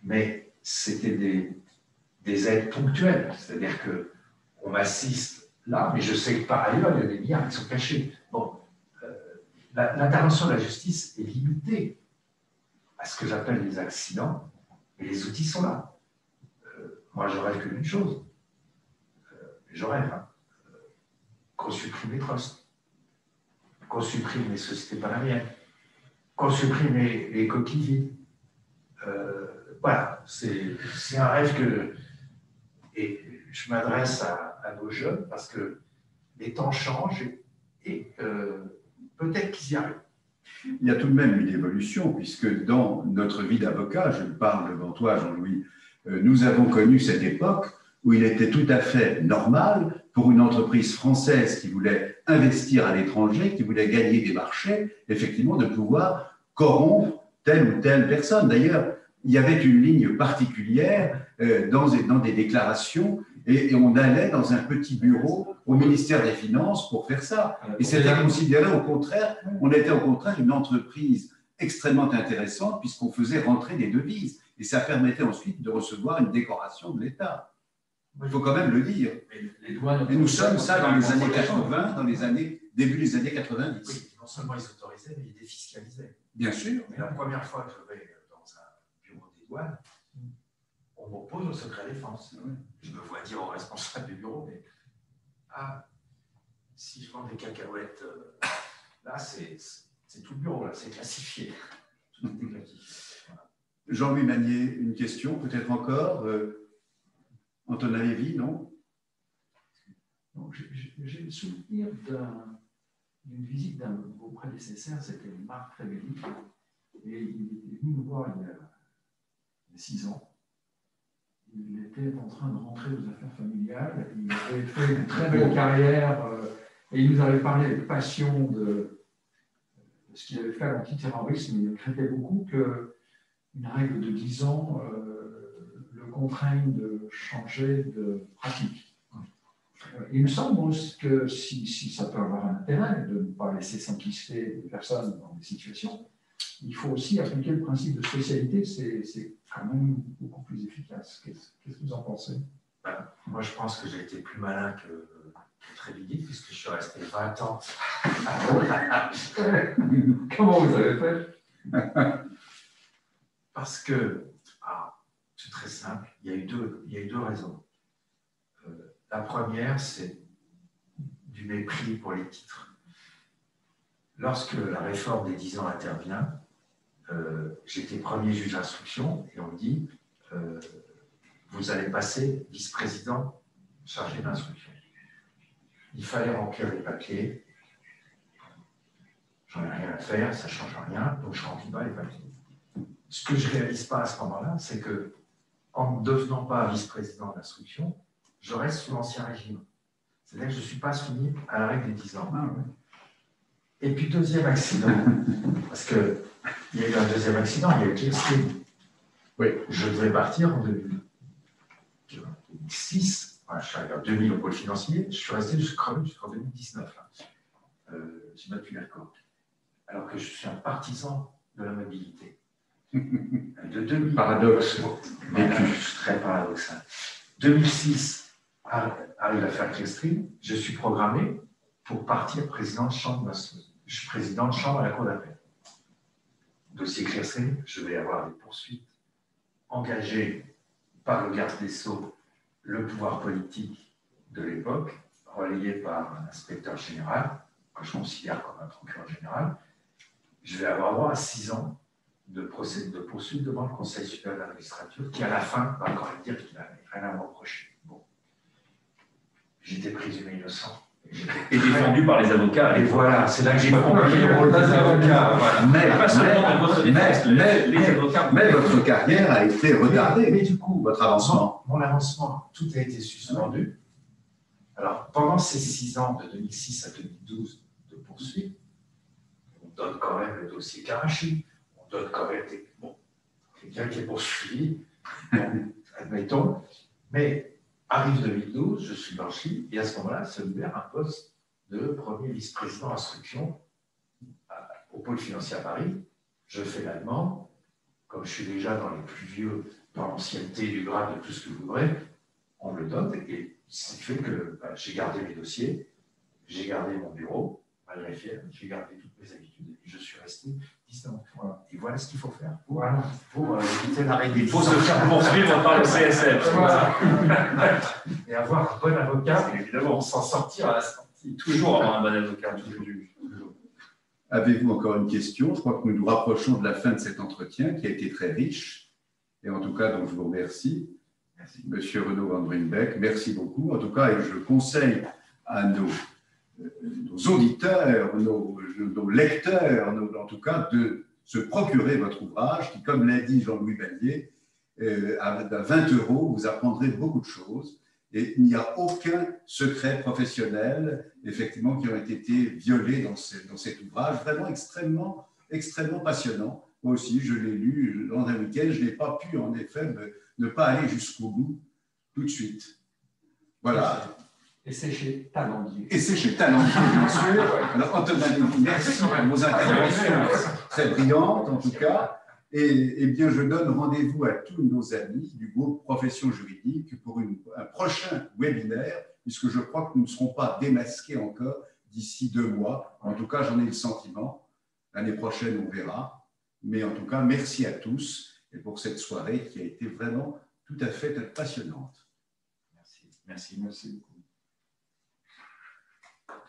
mais c'était des aides ponctuelles. C'est-à-dire qu'on m'assiste là, mais je sais que par ailleurs, il y a des milliards qui sont cachés. Bon, l'intervention de la justice est limitée à ce que j'appelle les accidents, et les outils sont là. Moi, je rêve que d'une chose. Je rêve, hein, qu'on supprime les trusts, qu'on supprime les sociétés panamiennes, qu'on supprime les coquilles vides. Voilà, c'est un rêve que... Et je m'adresse à nos jeunes parce que les temps changent et peut-être qu'ils y arrivent. Il y a tout de même une évolution, puisque dans notre vie d'avocat, je parle devant toi, Jean-Louis, nous avons connu cette époque où il était tout à fait normal pour une entreprise française qui voulait investir à l'étranger, qui voulait gagner des marchés, effectivement, de pouvoir corrompre telle ou telle personne. D'ailleurs, il y avait une ligne particulière dans des déclarations et on allait dans un petit bureau au ministère des Finances pour faire ça. Et c'était considéré au contraire, on était au contraire une entreprise extrêmement intéressante puisqu'on faisait rentrer des devises et ça permettait ensuite de recevoir une décoration de l'État. Il faut quand même le dire. Et nous sommes ça dans les années 80, début des années 90. Oui, non seulement ils autorisaient, mais ils défiscalisaient. Bien sûr. Mais la première fois que je vais dans un bureau des douanes, on m'oppose au secret défense. Je me vois dire au responsable du bureau, mais si je vends des cacahuètes, là, c'est tout le bureau, là, c'est classifié. Tout est classifié. Voilà. Jean-Louis Magnier, une question, peut-être encore Antonin Lévy, non? J'ai le souvenir d'une visite d'un de vos prédécesseurs, c'était Marc Frémély, Et il est venu nous voir il y a 6 ans. Il était en train de rentrer aux affaires familiales. Il avait fait une très belle carrière et il nous avait parlé avec passion de ce qu'il avait fait à l'antiterrorisme. Il regrettait beaucoup qu'une règle de 10 ans le contraigne de changer de pratique. Il me semble que si ça peut avoir un intérêt de ne pas laisser s'enquister des personnes dans des situations, il faut aussi appliquer le principe de spécialité, c'est quand même beaucoup plus efficace. Qu'est-ce que vous en pensez? Moi, je pense que j'ai été plus malin que Trévidic, puisque je suis resté 20 ans. Comment vous avez fait? Parce que, c'est très simple, il y a eu deux raisons. La première, c'est du mépris pour les titres. Lorsque la réforme des 10 ans intervient, j'étais premier juge d'instruction et on me dit vous allez passer vice-président chargé d'instruction. Il fallait remplir les papiers. J'en ai rien à faire, ça ne change rien, donc je ne remplis pas les papiers. Ce que je ne réalise pas à ce moment-là, c'est que en ne devenant pas vice-président d'instruction, je reste sous l'ancien régime. C'est-à-dire que je ne suis pas soumis à la règle des 10 ans. Et puis, deuxième accident, parce qu'il y a eu un deuxième accident, il y a eu Clearstream. Oui. Je devais partir en 2006, je suis arrivé en 2000 au pôle financier, je suis resté jusqu'en 2019. J'ai battu les records. Alors que je suis un partisan de la mobilité. De 2000, paradoxe. Très paradoxal. 2006, arrive l'affaire Clearstream, je suis programmé pour partir président de chambre. Je suis président de chambre à la Cour d'appel. Dossier Clearstream, je vais avoir des poursuites engagées par le garde des Sceaux, le pouvoir politique de l'époque, relayé par un inspecteur général, que je considère comme un procureur général. Je vais avoir droit à 6 ans de poursuite devant le Conseil supérieur de la magistrature, qui à la fin va quand même dire qu'il n'a rien à me reprocher. Bon. J'étais présumé innocent. Et défendu par les avocats. Et voilà, c'est là que j'ai compris le rôle des avocats. Voilà. Mais votre carrière a été retardée. Mais du coup, votre avancement. Mon avancement, tout a été suspendu. Alors, pendant ces 6 ans, de 2006 à 2012 de poursuite, on donne quand même le dossier Karachi, on donne quand même des... Bon, quelqu'un qui est poursuivi, bon, admettons, mais arrive 2012, je suis blanchi, et à ce moment-là, se libère un poste de premier vice-président instruction au pôle financier à Paris. Je fais la demande, comme je suis déjà dans les plus vieux, dans l'ancienneté du grade de tout ce que vous voudrez, on me le donne, et ce qui fait que j'ai gardé mes dossiers, j'ai gardé mon bureau, malgré fier, j'ai gardé toutes mes habitudes, et je suis resté 19 ans. Voilà. Et voilà ce qu'il faut faire pour éviter l'arrêt des... Il faut se faire poursuivre par le CSF. Voilà. Et avoir un bon avocat, évidemment, on s'en sortir à la sortie. Toujours avoir un bon avocat, toujours. Avez-vous encore une question? Je crois que nous nous rapprochons de la fin de cet entretien qui a été très riche. Et en tout cas, donc, je vous remercie. Merci. Monsieur Renaud Van Brinbeck, merci beaucoup. En tout cas, et je conseille à nos auditeurs, nos lecteurs, en tout cas, de se procurer votre ouvrage qui, comme l'a dit Jean-Louis Bellier, à 20 €, vous apprendrez beaucoup de choses. Et il n'y a aucun secret professionnel, effectivement, qui aurait été violé dans cet ouvrage, vraiment extrêmement passionnant. Moi aussi, je l'ai lu dans un week-end, je n'ai pas pu, en effet, ne pas aller jusqu'au bout tout de suite. Voilà. Et c'est chez Talendier. Et c'est chez Talendier, bien sûr. Alors, Antonin Lévy, merci pour vos interventions très brillantes, en tout cas. Et bien, je donne rendez-vous à tous nos amis du groupe Profession Juridique pour un prochain webinaire, puisque je crois que nous ne serons pas démasqués encore d'ici 2 mois. En tout cas, j'en ai le sentiment. L'année prochaine, on verra. Mais en tout cas, merci à tous et pour cette soirée qui a été vraiment tout à fait passionnante. Merci. Merci.